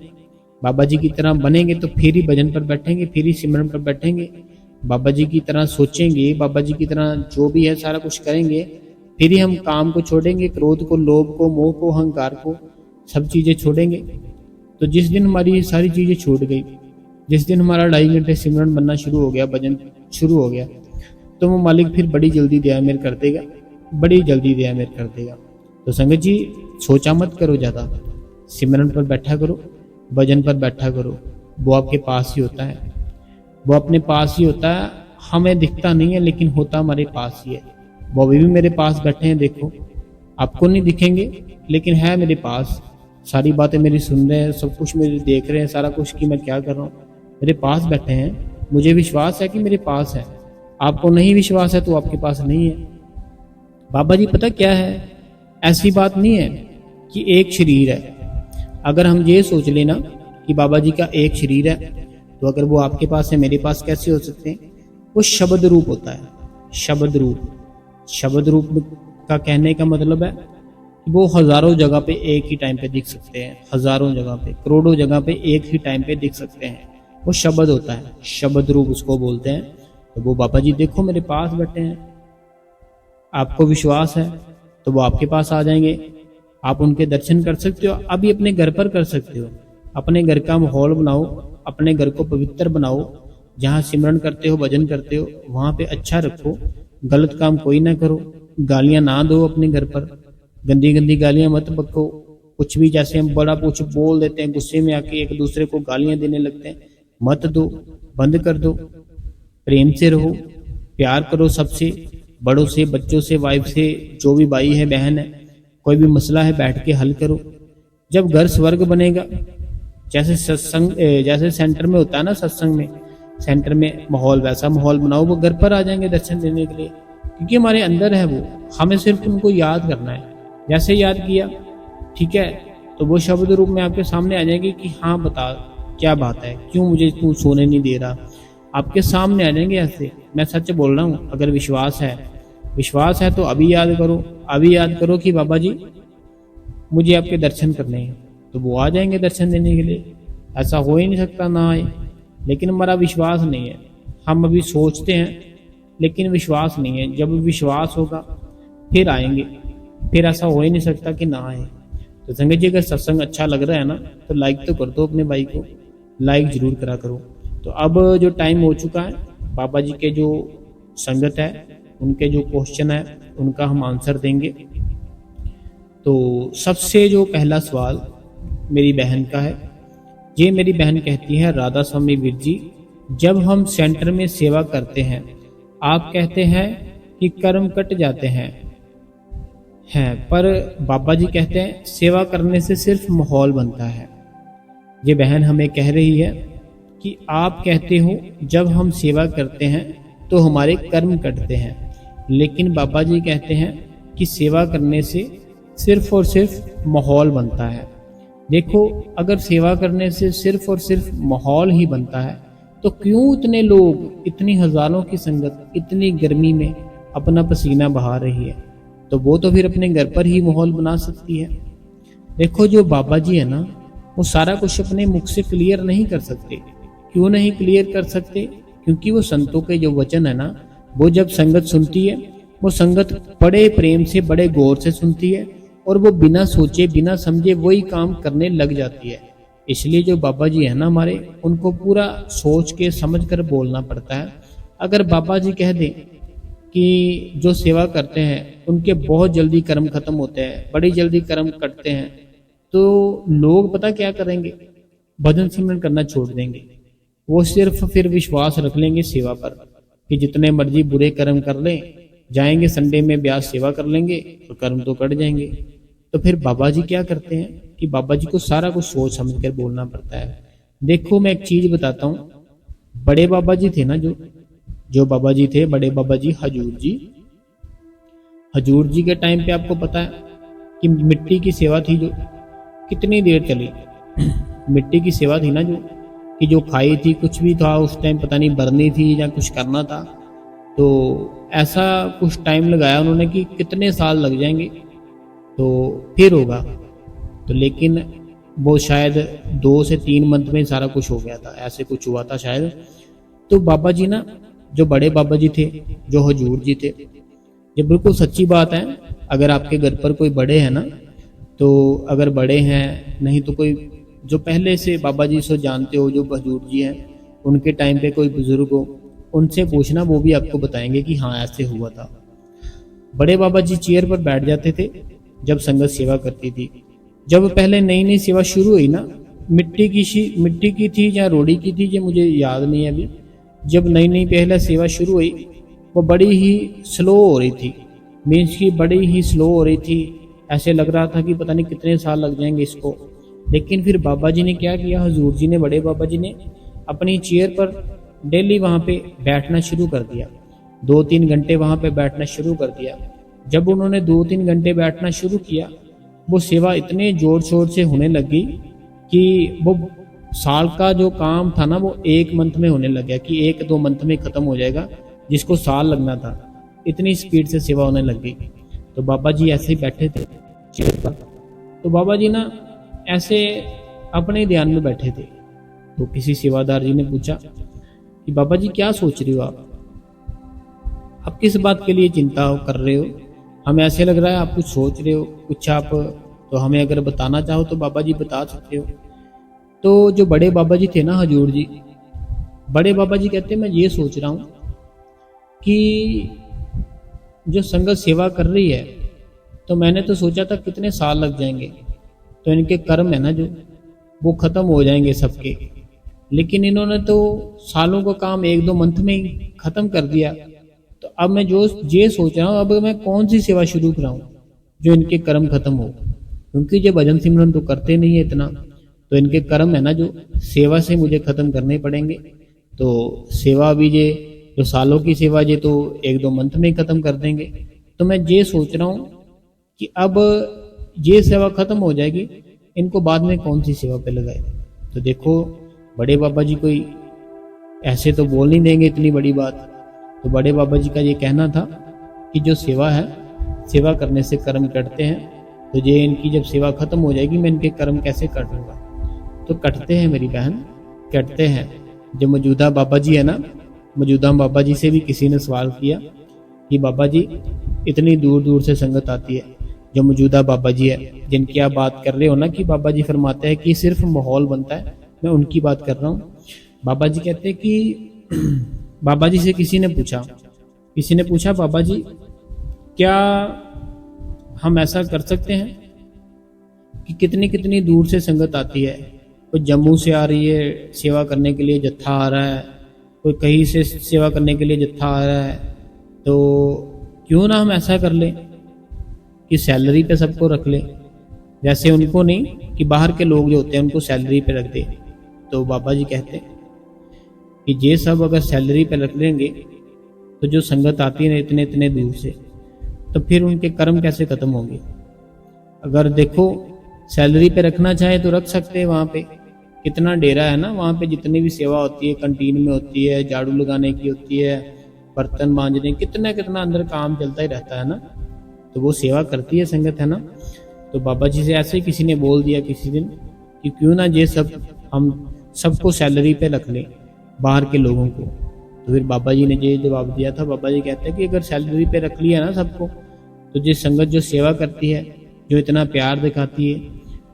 बाबा जी की तरह बनेंगे तो फिर ही भजन पर बैठेंगे, फिर ही सिमरन पर बैठेंगे। बाबा जी की तरह सोचेंगे, बाबा जी की तरह जो भी है सारा कुछ करेंगे, फिर ही हम काम को छोड़ेंगे, क्रोध को, लोभ को, मोह को, अहंकार को, सब चीजें छोड़ेंगे। तो जिस दिन हमारी सारी चीजें छूट गई, जिस दिन हमारा 2.5 घंटे सिमरन बनना शुरू हो गया, भजन शुरू हो गया, तो वो मालिक फिर बड़ी जल्दी दया मेर कर देगा, बड़ी जल्दी दया मेर कर देगा। तो संगत जी, सोचा मत करो ज्यादा, सिमरन पर बैठा करो, भजन पर बैठा करो। वो आपके पास ही होता है, वो अपने पास ही होता है। हमें दिखता नहीं है लेकिन होता हमारे पास ही है। वो अभी भी मेरे पास बैठे हैं, देखो, आपको नहीं दिखेंगे लेकिन है मेरे पास। सारी बातें मेरी सुन रहे हैं, सब कुछ मेरी देख रहे हैं, सारा कुछ कि मैं क्या कर रहा हूँ, मेरे पास बैठे हैं। मुझे विश्वास है कि मेरे पास है। आपको नहीं विश्वास है तो आपके पास नहीं है। बाबा जी पता क्या है, ऐसी बात नहीं है कि एक शरीर है। अगर हम ये सोच लेना कि बाबा जी का एक शरीर है, तो अगर वो आपके पास है, मेरे पास कैसे हो सकते हैं? वो शब्द रूप होता है, शब्द रूप। शब्द रूप का कहने का मतलब है कि वो हजारों जगह पे एक ही टाइम पे दिख सकते हैं, हजारों जगह पे, करोड़ों जगह पे एक ही टाइम पे दिख सकते हैं। वो शब्द होता है, शब्द रूप उसको बोलते हैं। तो वो बाबा जी देखो मेरे पास बैठे हैं, आपको विश्वास है तो वो आपके पास आ जाएंगे। आप उनके दर्शन कर सकते हो, अभी अपने घर पर कर सकते हो। अपने घर का माहौल बनाओ, अपने घर को पवित्र बनाओ। जहाँ सिमरन करते हो, भजन करते हो, वहां पे अच्छा रखो। गलत काम कोई ना करो, गालियां ना दो अपने घर पर, गंदी गंदी गालियां मत बको। कुछ भी जैसे हम बड़ा कुछ बोल देते हैं, गुस्से में आके एक दूसरे को गालियां देने लगते हैं, मत दो, बंद कर दो। प्रेम से रहो, प्यार करो सबसे, बड़ों से, बच्चों से, वाइफ से, जो भी भाई है, बहन है, कोई भी मसला है बैठ के हल करो। जब घर स्वर्ग बनेगा, जैसे सत्संग, जैसे सेंटर में होता है ना, सत्संग में सेंटर में माहौल, वैसा माहौल बनाओ। वो घर पर आ जाएंगे दर्शन देने के लिए, क्योंकि हमारे अंदर है वो। हमें सिर्फ उनको याद करना है। जैसे याद किया, ठीक है, तो वो शब्द रूप में आपके सामने आ जाएंगे कि हाँ बता क्या बात है, क्यों मुझे तू सोने नहीं दे रहा। आपके सामने आ जाएंगे ऐसे। मैं सच बोल रहा हूँ। अगर विश्वास है, विश्वास है तो अभी याद करो, अभी याद करो कि बाबा जी मुझे आपके दर्शन करने हैं, तो वो आ जाएंगे दर्शन देने के लिए। ऐसा हो ही नहीं सकता ना आए, लेकिन हमारा विश्वास नहीं है। हम अभी सोचते हैं लेकिन विश्वास नहीं है। जब विश्वास होगा फिर आएंगे, फिर ऐसा हो ही नहीं सकता कि ना आए। तो संगत जी, अगर सत्संग अच्छा लग रहा है ना, तो लाइक तो कर दो, अपने भाई को लाइक जरूर करा करो। तो अब जो टाइम हो चुका है, बाबा जी के जो संगत है, उनके जो क्वेश्चन है, उनका हम आंसर देंगे। तो सबसे जो पहला सवाल मेरी बहन का है, ये मेरी बहन कहती है, राधा स्वामी वीर जी, जब हम सेंटर में सेवा करते हैं आप कहते हैं कि कर्म कट जाते हैं पर बाबा जी कहते हैं सेवा करने से सिर्फ माहौल बनता है। ये बहन हमें कह रही है कि आप कहते हो जब हम सेवा करते हैं तो हमारे कर्म कटते हैं, लेकिन बाबा जी कहते हैं कि सेवा करने से सिर्फ और सिर्फ माहौल बनता है। देखो, अगर सेवा करने से सिर्फ और सिर्फ माहौल ही बनता है तो क्यों इतने लोग, इतनी हजारों की संगत इतनी गर्मी में अपना पसीना बहा रही है? तो वो तो फिर अपने घर पर ही माहौल बना सकती है। देखो, जो बाबा जी है ना, वो सारा कुछ अपने मुख से क्लियर नहीं कर सकते। क्यों नहीं क्लियर कर सकते? क्योंकि वो संतों के जो वचन है ना, वो जब संगत सुनती है, वो संगत बड़े प्रेम से, बड़े गौर से सुनती है और वो बिना सोचे बिना समझे वही काम करने लग जाती है। इसलिए जो बाबा जी है ना हमारे, उनको पूरा सोच के समझ कर बोलना पड़ता है। अगर बाबा जी कह दें कि जो सेवा करते हैं उनके बहुत जल्दी कर्म खत्म होते हैं, बड़ी जल्दी कर्म कटते हैं, तो लोग पता क्या करेंगे? भजन सिमरन करना छोड़ देंगे। वो सिर्फ फिर विश्वास रख लेंगे सेवा पर कि जितने मर्जी बुरे कर्म कर लें, जाएंगे संडे में ब्यास सेवा कर लेंगे और कर्म तो कट जाएंगे। तो फिर बाबा जी क्या करते हैं कि बाबा जी को सारा कुछ सोच समझ कर बोलना पड़ता है। देखो, मैं एक चीज बताता हूँ। बड़े बाबा जी थे ना, जो बाबा जी थे, बड़े बाबा जी हजूर जी के टाइम पे आपको पता है कि मिट्टी की सेवा थी जो कितनी देर चली। मिट्टी की सेवा थी ना जो खाई थी, कुछ भी था उस टाइम, पता नहीं भरनी थी या कुछ करना था, तो ऐसा कुछ टाइम लगाया उन्होंने कि कितने साल लग जाएंगे तो फिर होगा। तो लेकिन वो शायद 2 से 3 मंथ में सारा कुछ हो गया था, ऐसे कुछ हुआ था शायद। तो बाबा जी ना, जो बड़े बाबा जी थे, जो हजूर जी थे, ये बिल्कुल सच्ची बात है। अगर आपके घर पर कोई बड़े हैं ना, तो अगर बड़े हैं, नहीं तो कोई जो पहले से बाबा जी से जानते हो, जो हजूर जी हैं, उनके टाइम पे कोई बुजुर्ग हो, उनसे पूछना, वो भी आपको बताएंगे कि हाँ ऐसे हुआ था। बड़े बाबा जी चेयर पर बैठ जाते थे जब संगत सेवा करती थी। जब पहले नई नई सेवा शुरू हुई ना, मिट्टी की थी या रोड़ी की थी, ये मुझे याद नहीं है अभी। जब नई नई पहले सेवा शुरू हुई, वो बड़ी ही स्लो हो रही थी, मीन्स की बड़ी ही स्लो हो रही थी। ऐसे लग रहा था कि पता नहीं कितने साल लग जाएंगे इसको। लेकिन फिर बाबा जी ने क्या किया, हजूर जी ने, बड़े बाबा जी ने अपनी चेयर पर डेली वहाँ पे बैठना शुरू कर दिया। 2-3 घंटे वहाँ पे बैठना शुरू कर दिया। जब उन्होंने 2-3 घंटे बैठना शुरू किया, वो सेवा इतने जोर शोर से होने लगी कि वो साल का जो काम था ना, वो 1 मंथ में होने लग गया, कि 1-2 मंथ में खत्म हो जाएगा, जिसको साल लगना था। इतनी स्पीड से सेवा होने लग गई। तो बाबा जी ऐसे ही बैठे थे चेयर पर। तो बाबा जी ना ऐसे अपने ध्यान में बैठे थे। तो किसी सेवादार जी ने पूछा कि बाबा जी क्या सोच रहे हो आप किस बात के लिए चिंता कर रहे हो? हमें ऐसे लग रहा है आप कुछ सोच रहे हो, कुछ आप तो हमें अगर बताना चाहो तो बाबा जी बता सकते हो। तो जो बड़े बाबा जी थे ना, हजूर जी, बड़े बाबा जी कहते मैं ये सोच रहा हूँ कि जो संगत सेवा कर रही है, तो मैंने तो सोचा था कितने साल लग जाएंगे, तो इनके कर्म है ना जो, वो खत्म हो जाएंगे सबके। लेकिन इन्होंने तो सालों का काम 1-2 मंथ में ही खत्म कर दिया। तो अब मैं जो ये सोच रहा हूँ, अब मैं कौन सी सेवा शुरू कराऊं जो इनके कर्म खत्म हो, क्योंकि ये भजन सिमरन तो करते नहीं है इतना, तो इनके कर्म है ना जो, सेवा से मुझे खत्म करने पड़ेंगे। तो सेवा भी ये जो सालों की सेवा ये तो 1-2 मंथ में ही खत्म कर देंगे। तो मैं ये सोच रहा हूँ कि अब ये सेवा खत्म हो जाएगी, इनको बाद में कौन सी सेवा पे लगाए। तो देखो, बड़े बाबा जी कोई ऐसे तो बोल नहीं देंगे इतनी बड़ी बात। तो बड़े बाबा जी का ये कहना था कि जो सेवा है, सेवा करने से कर्म कटते हैं, तो ये इनकी जब सेवा खत्म हो जाएगी, मैं इनके कर्म कैसे काटूंगा? तो कटते हैं मेरी बहन, कटते हैं। जो मौजूदा बाबा जी है ना, मौजूदा बाबा जी से भी किसी ने सवाल किया कि बाबा जी इतनी दूर दूर से संगत आती है, जो मौजूदा बाबा जी है जिनकी आप बात कर रहे हो ना, कि बाबा जी फरमाते हैं कि सिर्फ माहौल बनता है, मैं उनकी बात कर रहा हूँ। बाबा जी कहते हैं कि बाबा जी से किसी ने पूछा बाबा जी क्या हम ऐसा कर सकते हैं कि कितनी कितनी दूर से संगत आती है। कोई जम्मू से आ रही है सेवा करने के लिए, जत्था आ रहा है, कोई कहीं से सेवा करने के लिए जत्था आ रहा है। तो क्यों ना हम ऐसा कर लें कि सैलरी पे सबको रख लें, जैसे उनको नहीं कि बाहर के लोग जो होते हैं उनको सैलरी पे रख दे। तो बाबा जी कहते हैं कि ये सब अगर सैलरी पे रख लेंगे तो जो संगत आती है इतने इतने दूर से, तो फिर उनके कर्म कैसे खत्म होंगे। अगर देखो सैलरी पे रखना चाहे तो रख सकते हैं, वहाँ पे कितना डेरा है ना, वहाँ पे जितनी भी सेवा होती है, कंटीन में होती है, झाड़ू लगाने की होती है, बर्तन मांजने, कितना कितना अंदर काम चलता ही रहता है ना, तो वो सेवा करती है संगत, है ना। तो बाबा जी से ऐसे ही किसी ने बोल दिया किसी दिन कि क्यों ना ये सब हम सबको सैलरी पे रख लें, बाहर के लोगों को। तो फिर बाबा जी ने ये जवाब दिया था। बाबा जी कहते हैं कि अगर सैलरी पे रख लिया ना सबको, तो ये संगत जो सेवा करती है, जो इतना प्यार दिखाती है,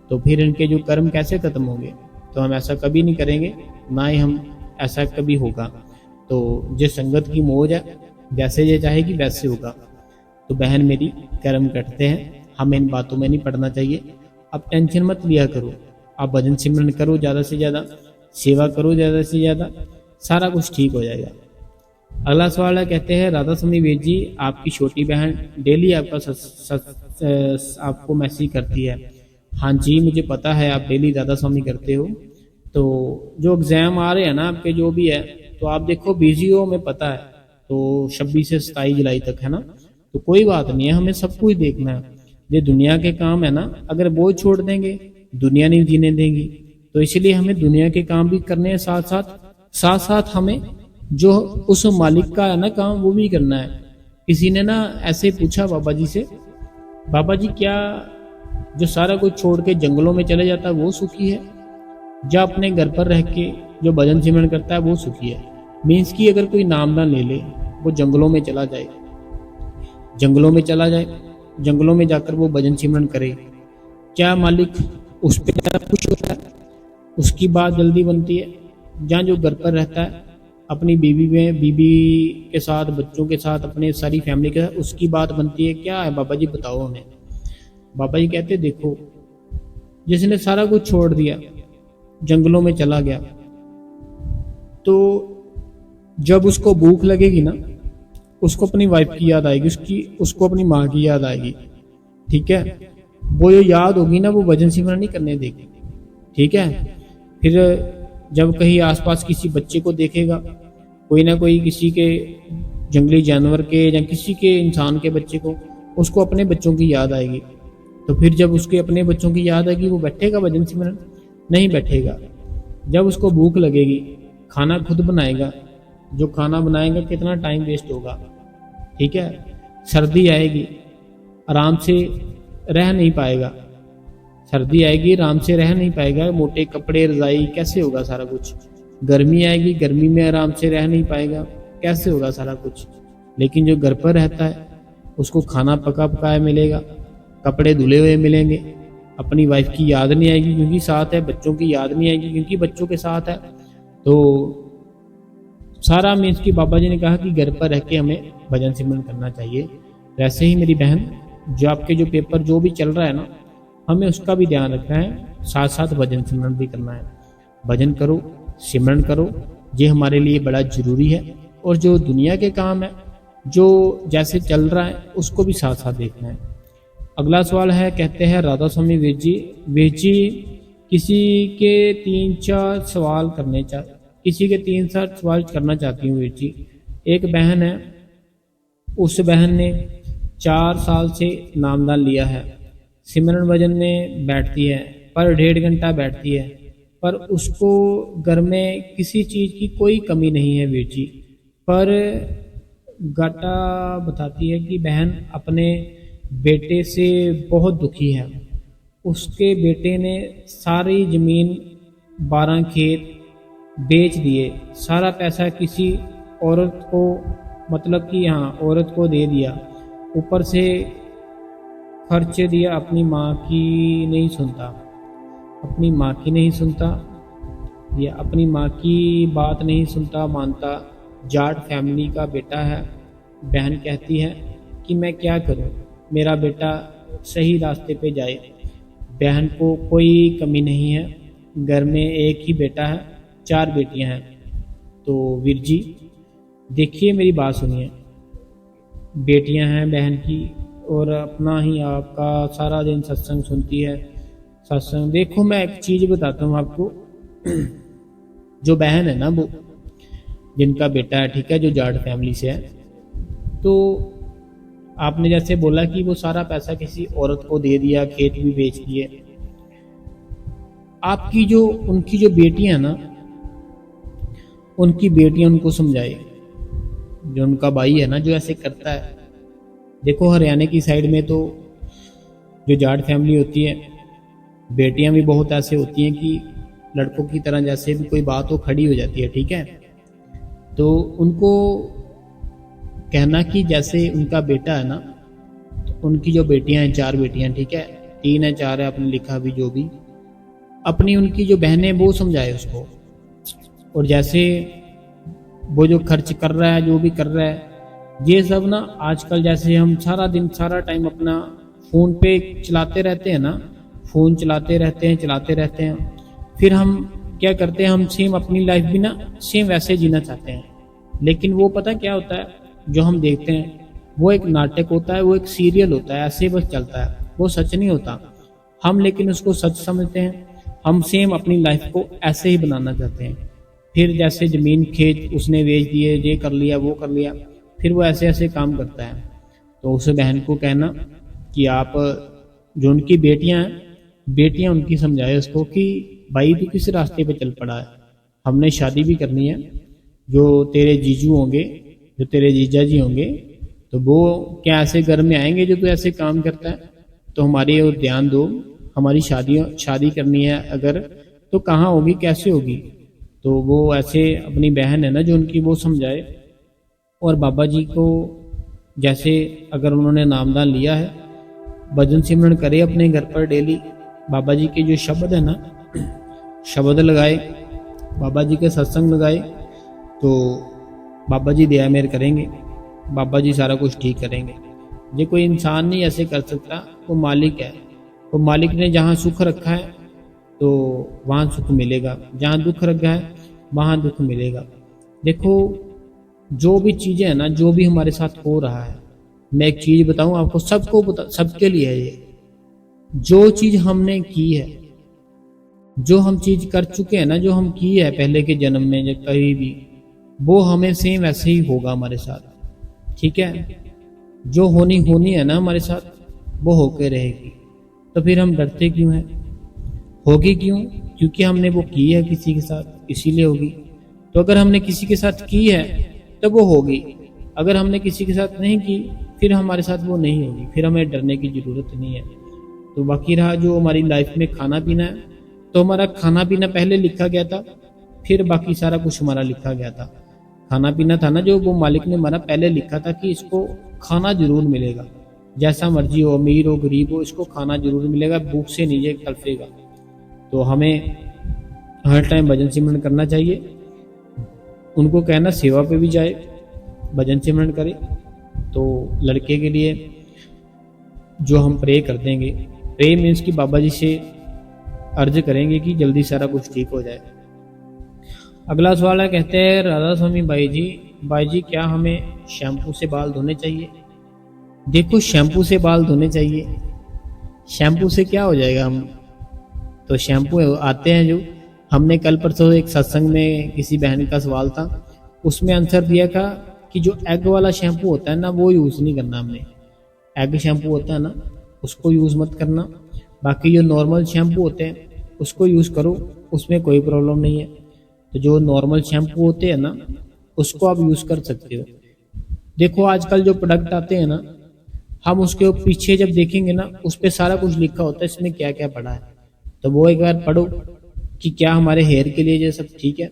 तो फिर इनके जो कर्म कैसे खत्म होंगे। तो हम ऐसा कभी नहीं करेंगे, ना ही हम ऐसा कभी होगा। तो जो संगत की मौज है, जैसे ये चाहेगी वैसे होगा। तो बहन मेरी, कर्म कटते हैं, हमें इन बातों में नहीं पड़ना चाहिए। आप टेंशन मत लिया करो, आप भजन सिमरन करो ज़्यादा से ज़्यादा, सेवा करो ज़्यादा से ज़्यादा, सारा कुछ ठीक हो जाएगा। अगला सवाल है, कहते हैं राधा स्वामी वेद जी, आपकी छोटी बहन डेली आपका आपको मैसेज करती है। हाँ जी, मुझे पता है आप डेली राधा स्वामी करते हो। तो जो एग्ज़ाम आ रहे हैं ना आपके, जो भी है, तो आप देखो बिजी हो, हमें पता है। तो 26 से 27 जुलाई तक, है ना। तो कोई बात नहीं है, हमें सब कुछ देखना है। ये दुनिया के काम है ना, अगर वो छोड़ देंगे दुनिया नहीं जीने देंगी। तो इसलिए हमें दुनिया के काम भी करने हैं, साथ साथ हमें जो उस मालिक का है ना काम, वो भी करना है। किसी ने ना ऐसे पूछा बाबा जी से, बाबा जी क्या जो सारा कुछ छोड़ के जंगलों में चले जाता है वो सुखी है, या अपने घर पर रह के जो भजन सिमरन करता है वो सुखी है। मीन्स कि अगर कोई नाम ना ले ले, वो जंगलों में चला जाए, जंगलों में जाकर वो भजन सिमरन करे, क्या मालिक उस पर ज़्यादा खुश होता है, उसकी बात जल्दी बनती है। जहाँ जो घर पर रहता है अपनी बीबी के साथ, बच्चों के साथ, अपने सारी फैमिली के साथ, उसकी बात बनती है। क्या है बाबा जी बताओ हमें। बाबा जी कहते देखो, जिसने सारा कुछ छोड़ दिया, जंगलों में चला गया, तो जब उसको भूख लगेगी ना, उसको अपनी वाइफ की याद आएगी, उसको अपनी माँ की याद आएगी, ठीक है। वो जो याद होगी ना, वो भजन सिमरन नहीं करने देगी, ठीक है। फिर जब कहीं आसपास किसी बच्चे को देखेगा, कोई ना कोई किसी के जंगली जानवर के या किसी के इंसान के बच्चे को, उसको अपने बच्चों की याद आएगी। तो फिर जब उसके अपने बच्चों की याद आएगी, वो बैठेगा भजन सिमरन? नहीं बैठेगा। जब उसको भूख लगेगी, खाना खुद बनाएगा, जो खाना बनाएगा कितना टाइम वेस्ट होगा, ठीक है। सर्दी आएगी, आराम से रह नहीं पाएगा, सर्दी आएगी आराम से रह नहीं पाएगा, मोटे कपड़े, रजाई, कैसे होगा सारा कुछ। गर्मी आएगी, गर्मी में आराम से रह नहीं पाएगा, कैसे होगा सारा कुछ। लेकिन जो घर पर रहता है, उसको खाना पका पकाया मिलेगा, कपड़े धुले हुए मिलेंगे, अपनी वाइफ की याद नहीं आएगी क्योंकि साथ है, बच्चों की याद नहीं आएगी क्योंकि बच्चों के साथ है। तो सारा मीन्स की बाबा जी ने कहा कि घर पर रह के हमें भजन सिमरन करना चाहिए। वैसे ही मेरी बहन, जो आपके जो पेपर जो भी चल रहा है ना, हमें उसका भी ध्यान रखना है, साथ साथ भजन सिमरन भी करना है। भजन करो, सिमरन करो, ये हमारे लिए बड़ा जरूरी है। और जो दुनिया के काम है, जो जैसे चल रहा है, उसको भी साथ साथ देखना है। अगला सवाल है, कहते हैं राधा स्वामी वेद जी किसी के 3-4 सवाल करना चाहती हूँ वेद जी। एक बहन है, उस बहन ने 4 साल से नामदान लिया है, सिमरन भजन में बैठती है, पर 1.5 घंटा बैठती है, पर उसको घर में किसी चीज़ की कोई कमी नहीं है वीर जी। पर गाटा बताती है कि बहन अपने बेटे से बहुत दुखी है। उसके बेटे ने सारी ज़मीन, 12 खेत बेच दिए, सारा पैसा किसी औरत को, मतलब कि हाँ औरत को दे दिया, ऊपर से खर्च दिया, अपनी माँ की नहीं सुनता, या अपनी माँ की बात नहीं सुनता मानता। जाट फैमिली का बेटा है। बहन कहती है कि मैं क्या करूं, मेरा बेटा सही रास्ते पे जाए। बहन को कोई कमी नहीं है, घर में एक ही बेटा है, 4 बेटियां हैं। तो वीर जी देखिए, मेरी बात सुनिए, बेटियां हैं बहन की, और अपना ही आपका सारा दिन सत्संग सुनती है। सत्संग देखो, मैं एक चीज़ बताता हूँ आपको। जो बहन है ना, वो जिनका बेटा है, ठीक है, जो जाट फैमिली से है, तो आपने जैसे बोला कि वो सारा पैसा किसी औरत को दे दिया, खेत भी बेच दिए। आपकी जो उनकी जो बेटियां हैं ना, उनकी बेटियां उनको समझाए। जो उनका भाई है ना, जो ऐसे करता है, देखो हरियाणा की साइड में तो जो जाट फैमिली होती है, बेटियां भी बहुत ऐसे होती हैं कि लड़कों की तरह जैसे भी कोई बात हो खड़ी हो जाती है, ठीक है। तो उनको कहना कि जैसे उनका बेटा है ना, तो उनकी जो बेटियां हैं, 4 बेटियां, ठीक है, 3 है 4 है, आपने लिखा भी, जो भी अपनी उनकी जो बहनें वो समझाए उसको। और जैसे वो जो खर्च कर रहा है, जो भी कर रहा है, ये सब ना आजकल जैसे हम सारा दिन सारा टाइम अपना फ़ोन पे चलाते रहते हैं ना, फ़ोन चलाते रहते हैं, फिर हम क्या करते हैं, हम सेम अपनी लाइफ भी ना सेम वैसे जीना चाहते हैं। लेकिन वो पता क्या होता है, जो हम देखते हैं वो एक नाटक होता है, वो एक सीरियल होता है, ऐसे बस चलता है, वो सच नहीं होता। हम लेकिन उसको सच समझते हैं, हम सेम अपनी लाइफ को ऐसे ही बनाना चाहते हैं। फिर जैसे ज़मीन खेत उसने बेच दिए, ये कर लिया वो कर लिया, फिर वो ऐसे ऐसे काम करता है। तो उस बहन को कहना कि आप जो उनकी बेटियां हैं, बेटियां उनकी समझाए उसको कि भाई तू किस रास्ते पे चल पड़ा है, हमने शादी भी करनी है, जो तेरे जीजू होंगे, जो तेरे जीजा जी होंगे, तो वो क्या ऐसे घर में आएंगे जो तू ऐसे काम करता है, तो हमारी ओर ध्यान दो, हमारी शादी करनी है अगर, तो कहाँ होगी, कैसे होगी। तो वो ऐसे अपनी बहन है ना जो उनकी, वो समझाए। और बाबा जी को जैसे अगर उन्होंने नामदान लिया है, भजन सिमरन करे अपने घर पर डेली, बाबा जी के जो शब्द है ना, शब्द लगाए, बाबा जी के सत्संग लगाए, तो बाबा जी दया मेहर करेंगे, बाबा जी सारा कुछ ठीक करेंगे। ये कोई इंसान नहीं ऐसे कर सकता, वो मालिक है। वो मालिक ने जहाँ सुख रखा है तो वहाँ सुख मिलेगा, जहाँ दुख रखा है वहाँ दुख मिलेगा। देखो जो भी चीज़ें हैं ना, जो भी हमारे साथ हो रहा है, मैं एक चीज़ बताऊं आपको, सबको बता, सबके लिए है ये। जो चीज़ हमने की है, जो हम चीज़ कर चुके हैं ना, जो हम की है पहले के जन्म में या कहीं भी, वो हमें सेम ऐसे ही होगा हमारे साथ, ठीक है। जो होनी है ना हमारे साथ, वो होके रहेगी। तो फिर हम डरते क्यों हैं? होगी क्यों? क्योंकि हमने वो की है किसी के साथ, इसीलिए होगी। तो अगर हमने किसी के साथ की है तब वो होगी, अगर हमने किसी के साथ नहीं की फिर हमारे साथ वो नहीं होगी, फिर हमें डरने की ज़रूरत नहीं है। तो बाकी रहा जो हमारी लाइफ में खाना पीना है, तो हमारा खाना पीना पहले लिखा गया था, फिर बाकी सारा कुछ हमारा लिखा गया था। खाना पीना था ना, जो वो मालिक ने हमारा पहले लिखा था कि इसको खाना जरूर मिलेगा, जैसा मर्जी हो, अमीर हो गरीब हो, इसको खाना जरूर मिलेगा, भूख से नीचे तड़फेगा। तो हमें हर टाइम भजन सिमरन करना चाहिए। उनको कहना सेवा पे भी जाए, भजन सिमरन करे। तो लड़के के लिए जो हम प्रे कर देंगे, प्रे मीन्स कि बाबा जी से अर्ज करेंगे कि जल्दी सारा कुछ ठीक हो जाए। अगला सवाल है, कहते हैं राधा स्वामी भाई जी क्या हमें शैम्पू से बाल धोने चाहिए? देखो शैम्पू से बाल धोने चाहिए, शैम्पू से क्या हो जाएगा? हम तो शैम्पू आते हैं जो, हमने कल परसों एक सत्संग में किसी बहन का सवाल था, उसमें आंसर दिया था कि जो एग वाला शैम्पू होता है ना, वो यूज़ नहीं करना हमने। एग शैम्पू होता है ना, उसको यूज़ मत करना। बाकी जो नॉर्मल शैम्पू होते हैं उसको यूज़ करो, उसमें कोई प्रॉब्लम नहीं है। तो जो नॉर्मल शैम्पू होते हैं ना, उसको आप यूज़ कर सकते हो। देखो आजकल जो प्रोडक्ट आते हैं ना, हम उसके पीछे जब देखेंगे ना, उस पर सारा कुछ लिखा होता है इसमें क्या क्या पड़ा है। तो वो एक बार पढ़ो कि क्या हमारे हेयर के लिए ये सब ठीक है,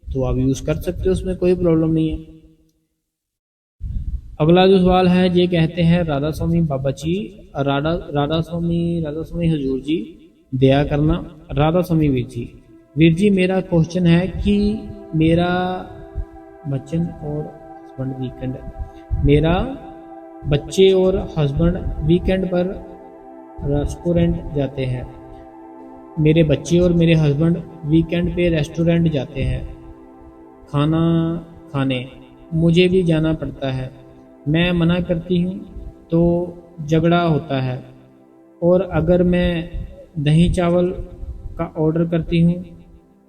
तो आप यूज़ कर सकते हो, उसमें कोई प्रॉब्लम नहीं है। अगला जो सवाल है, ये कहते हैं राधा स्वामी बाबा जी, राधा स्वामी हजूर जी दया करना। राधा स्वामी वीर जी मेरा क्वेश्चन है कि मेरा बच्चन और हस्बैंड वीकेंड, मेरा बच्चे और हस्बैंड वीकेंड पर रेस्टोरेंट जाते हैं, मेरे बच्चे और मेरे हस्बैंड वीकेंड पे रेस्टोरेंट जाते हैं खाना खाने, मुझे भी जाना पड़ता है। मैं मना करती हूँ तो झगड़ा होता है, और अगर मैं दही चावल का ऑर्डर करती हूँ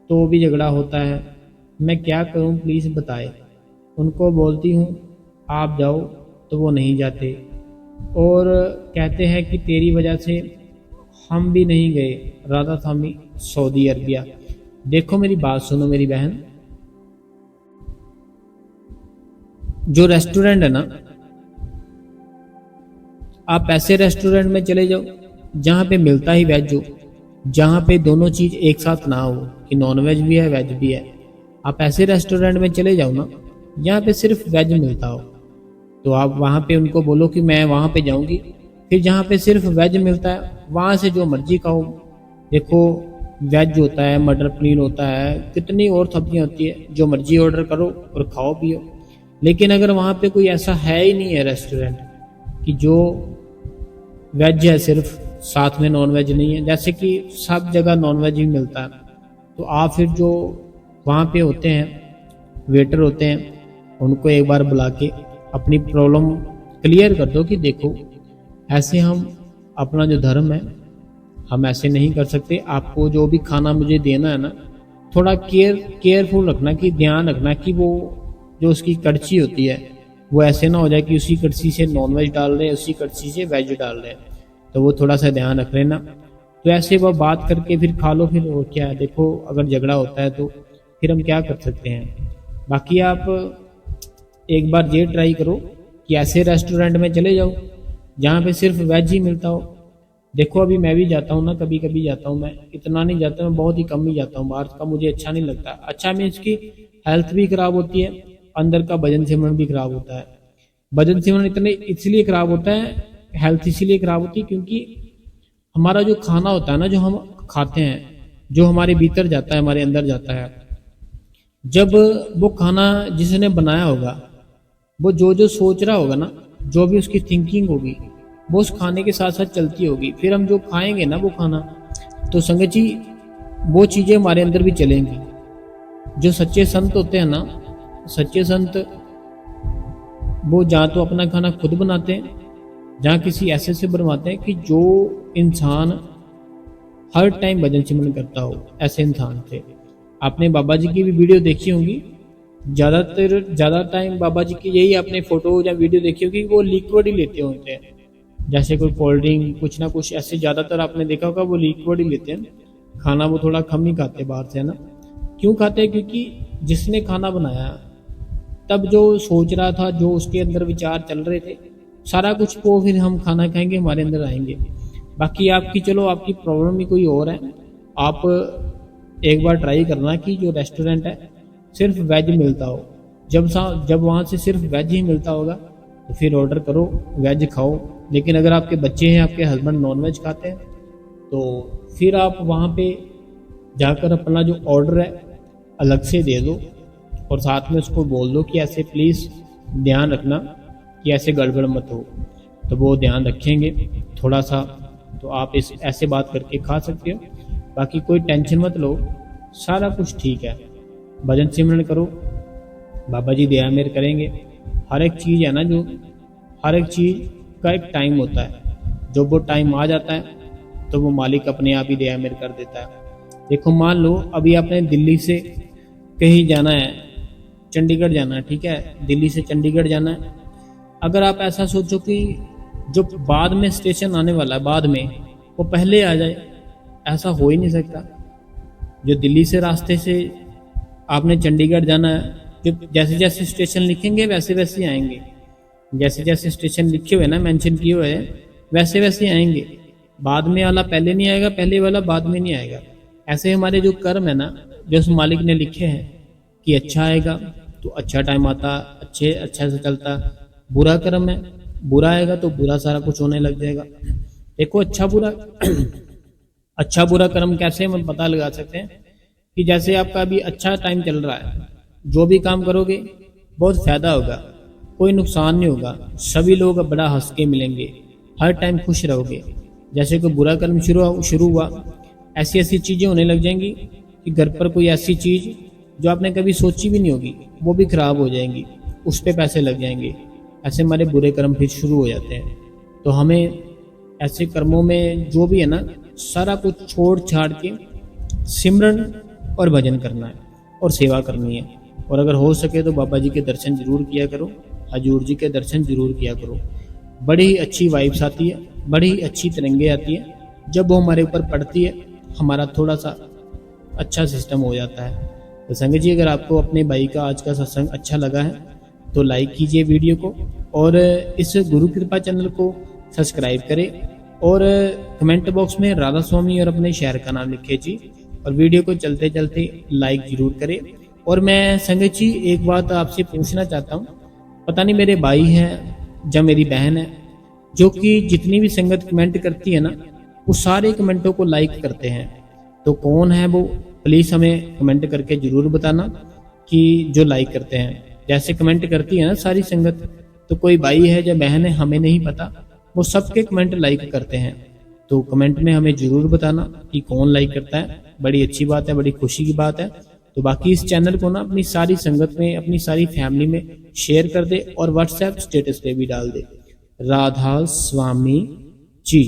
तो भी झगड़ा होता है। मैं क्या करूँ प्लीज़ बताएं। उनको बोलती हूँ आप जाओ, तो वो नहीं जाते और कहते हैं कि तेरी वजह से हम भी नहीं गए राधा स्वामी सऊदी अरबिया। देखो मेरी बात सुनो मेरी बहन, जो रेस्टोरेंट है ना, आप ऐसे रेस्टोरेंट में चले जाओ जहाँ पे मिलता ही वेज हो, जहाँ पे दोनों चीज़ एक साथ ना हो कि नॉन वेज भी है वेज भी है। आप ऐसे रेस्टोरेंट में चले जाओ ना जहाँ पे सिर्फ वेज मिलता हो, तो आप वहाँ पे उनको बोलो कि मैं वहाँ पे जाऊँगी। फिर जहाँ पे सिर्फ वेज मिलता है वहाँ से जो मर्जी खाओ। देखो वेज होता है, मटर पनीर होता है, कितनी और सब्जियाँ होती है, जो मर्जी ऑर्डर करो और खाओ पियो। लेकिन अगर वहाँ पे कोई ऐसा है ही नहीं है रेस्टोरेंट कि जो वेज है सिर्फ, साथ में नॉन वेज नहीं है, जैसे कि सब जगह नॉन वेज ही मिलता है, तो आप फिर जो वहाँ पे होते हैं वेटर होते हैं उनको एक बार बुला के अपनी प्रॉब्लम क्लियर कर दो कि देखो ऐसे हम अपना जो धर्म है हम ऐसे नहीं कर सकते। आपको जो भी खाना मुझे देना है ना, थोड़ा केयरफुल रखना, कि ध्यान रखना कि वो जो उसकी कड़छी होती है वो ऐसे ना हो जाए कि उसी कड़छी से नॉन वेज डाल रहे हैं उसी कड़छी से वेज डाल रहे हैं, तो वो थोड़ा सा ध्यान रख लेना। तो ऐसे वो बात करके फिर खा लो। फिर और क्या है, देखो अगर झगड़ा होता है तो फिर हम क्या कर सकते हैं। बाकी आप एक बार ये ट्राई करो कि ऐसे रेस्टोरेंट में चले जाओ जहाँ पे सिर्फ वेज ही मिलता हो। देखो अभी मैं भी जाता हूँ ना, कभी कभी जाता हूँ, मैं इतना नहीं जाता, मैं बहुत ही कम ही जाता हूँ। बाहर का मुझे अच्छा नहीं लगता। अच्छा मीन्स की हेल्थ भी खराब होती है, अंदर का वजन सिमरन भी खराब होता है। वजन सिमरन इतने इसलिए खराब होता है, हेल्थ इसीलिए खराब होती है क्योंकि हमारा जो खाना होता है ना, जो हम खाते हैं, जो हमारे भीतर जाता है, हमारे अंदर जाता है, जब वो खाना जिसने बनाया होगा वो जो जो सोच रहा होगा ना, जो भी उसकी थिंकिंग होगी वो उस खाने के साथ साथ चलती होगी। फिर हम जो खाएंगे ना वो खाना, तो संगत जी वो चीज़ें हमारे अंदर भी चलेंगी। जो सच्चे संत होते हैं ना, सच्चे संत वो जहाँ तो अपना खाना खुद बनाते हैं, जहाँ किसी ऐसे से बनवाते हैं कि जो इंसान हर टाइम भजन सिमरन करता हो, ऐसे इंसान थे। आपने बाबा जी की भी वीडियो देखी होगी, ज़्यादा टाइम बाबा जी की यही आपने फोटो या वीडियो देखी होगी, वो लिक्विड ही लेते होते हैं, जैसे कोई कोल्ड ड्रिंक कुछ ना कुछ ऐसे। ज़्यादातर आपने देखा होगा वो लिक्विड ही लेते हैं, खाना वो थोड़ा कम ही खाते बाहर से, है ना। क्यों खाते हैं? क्योंकि जिसने खाना बनाया तब जो सोच रहा था, जो उसके अंदर विचार चल रहे थे, सारा कुछ वो फिर हम खाना खाएंगे हमारे अंदर आएंगे। बाकी आपकी चलो आपकी प्रॉब्लम ही कोई और है। आप एक बार ट्राई करना कि जो रेस्टोरेंट है सिर्फ वेज मिलता हो। जब वहाँ से सिर्फ वेज ही मिलता होगा तो फिर ऑर्डर करो, वेज खाओ। लेकिन अगर आपके बच्चे हैं, आपके हस्बैंड नॉन वेज खाते हैं, तो फिर आप वहाँ पे जाकर अपना जो ऑर्डर है अलग से दे दो और साथ में उसको बोल दो कि ऐसे प्लीज़ ध्यान रखना कि ऐसे गड़बड़ मत हो। तो वो ध्यान रखेंगे थोड़ा सा, तो आप इस ऐसे बात करके खा सकते हो। बाकी कोई टेंशन मत लो, सारा कुछ ठीक है। भजन सिमरन करो, बाबा जी दया मेहर करेंगे। हर एक चीज़ है ना, जो हर एक चीज़ का एक टाइम होता है, जब वो टाइम आ जाता है तो वो मालिक अपने आप ही दया मेहर कर देता है। देखो मान लो अभी आपने दिल्ली से कहीं जाना है, चंडीगढ़ जाना है, ठीक है, दिल्ली से चंडीगढ़ जाना है। अगर आप ऐसा सोचो कि जो बाद में स्टेशन आने वाला है बाद में वो पहले आ जाए, ऐसा हो ही नहीं सकता। जो दिल्ली से रास्ते से आपने चंडीगढ़ जाना है, जो जैसे जैसे स्टेशन लिखेंगे वैसे वैसे आएंगे, जैसे जैसे स्टेशन लिखे हुए ना, मेंशन किए हुए हैं, वैसे वैसे आएंगे। बाद में वाला पहले नहीं आएगा, पहले वाला बाद में नहीं आएगा। ऐसे हमारे जो कर्म है ना, जो उस मालिक ने लिखे हैं कि अच्छा आएगा तो अच्छा टाइम आता, अच्छा से चलता। बुरा कर्म है, बुरा आएगा तो बुरा सारा कुछ होने लग जाएगा। देखो अच्छा बुरा अच्छा बुरा कर्म कैसे हम पता लगा सकते हैं कि जैसे आपका अभी अच्छा टाइम चल रहा है, जो भी काम करोगे बहुत फायदा होगा, कोई नुकसान नहीं होगा, सभी लोग बड़ा हंस के मिलेंगे, हर टाइम खुश रहोगे। जैसे कोई बुरा कर्म शुरू हुआ ऐसी ऐसी चीज़ें होने लग जाएंगी कि घर पर कोई ऐसी चीज़ जो आपने कभी सोची भी नहीं होगी वो भी खराब हो जाएंगी, उस पर पैसे लग जाएंगे। ऐसे हमारे बुरे कर्म फिर शुरू हो जाते हैं। तो हमें ऐसे कर्मों में जो भी है ना, सारा कुछ छोड़ छाड़ के सिमरन और भजन करना है और सेवा करनी है। और अगर हो सके तो बाबा जी के दर्शन जरूर किया करो, हजूर जी के दर्शन जरूर किया करो। बड़ी ही अच्छी वाइब्स आती है, बड़ी ही अच्छी तरंगे आती है। जब वो हमारे ऊपर पड़ती है हमारा थोड़ा सा अच्छा सिस्टम हो जाता है। तो संगत जी, अगर आपको अपने भाई का आज का सत्संग अच्छा लगा है तो लाइक कीजिए वीडियो को, और इस गुरु कृपा चैनल को सब्सक्राइब करें, और कमेंट बॉक्स में राधा स्वामी और अपने शहर का नाम लिखे जी, और वीडियो को चलते चलते लाइक जरूर करें। और मैं संगत जी एक बात आपसे पूछना चाहता हूँ, पता नहीं मेरे भाई हैं या मेरी बहन है, जो कि जितनी भी संगत कमेंट करती है ना वो सारे कमेंटों को लाइक करते हैं। तो कौन है वो, प्लीज़ हमें कमेंट करके जरूर बताना कि जो लाइक करते हैं। जैसे कमेंट करती है ना सारी संगत, तो कोई भाई है या बहन है हमें नहीं पता, वो सबके कमेंट लाइक करते हैं। तो कमेंट में हमें जरूर बताना कि कौन लाइक करता है। बड़ी अच्छी बात है, बड़ी खुशी की बात है। तो बाकी इस चैनल को ना अपनी सारी संगत में, अपनी सारी फैमिली में शेयर कर दे और व्हाट्सएप स्टेटस पे भी डाल दे। राधा स्वामी जी।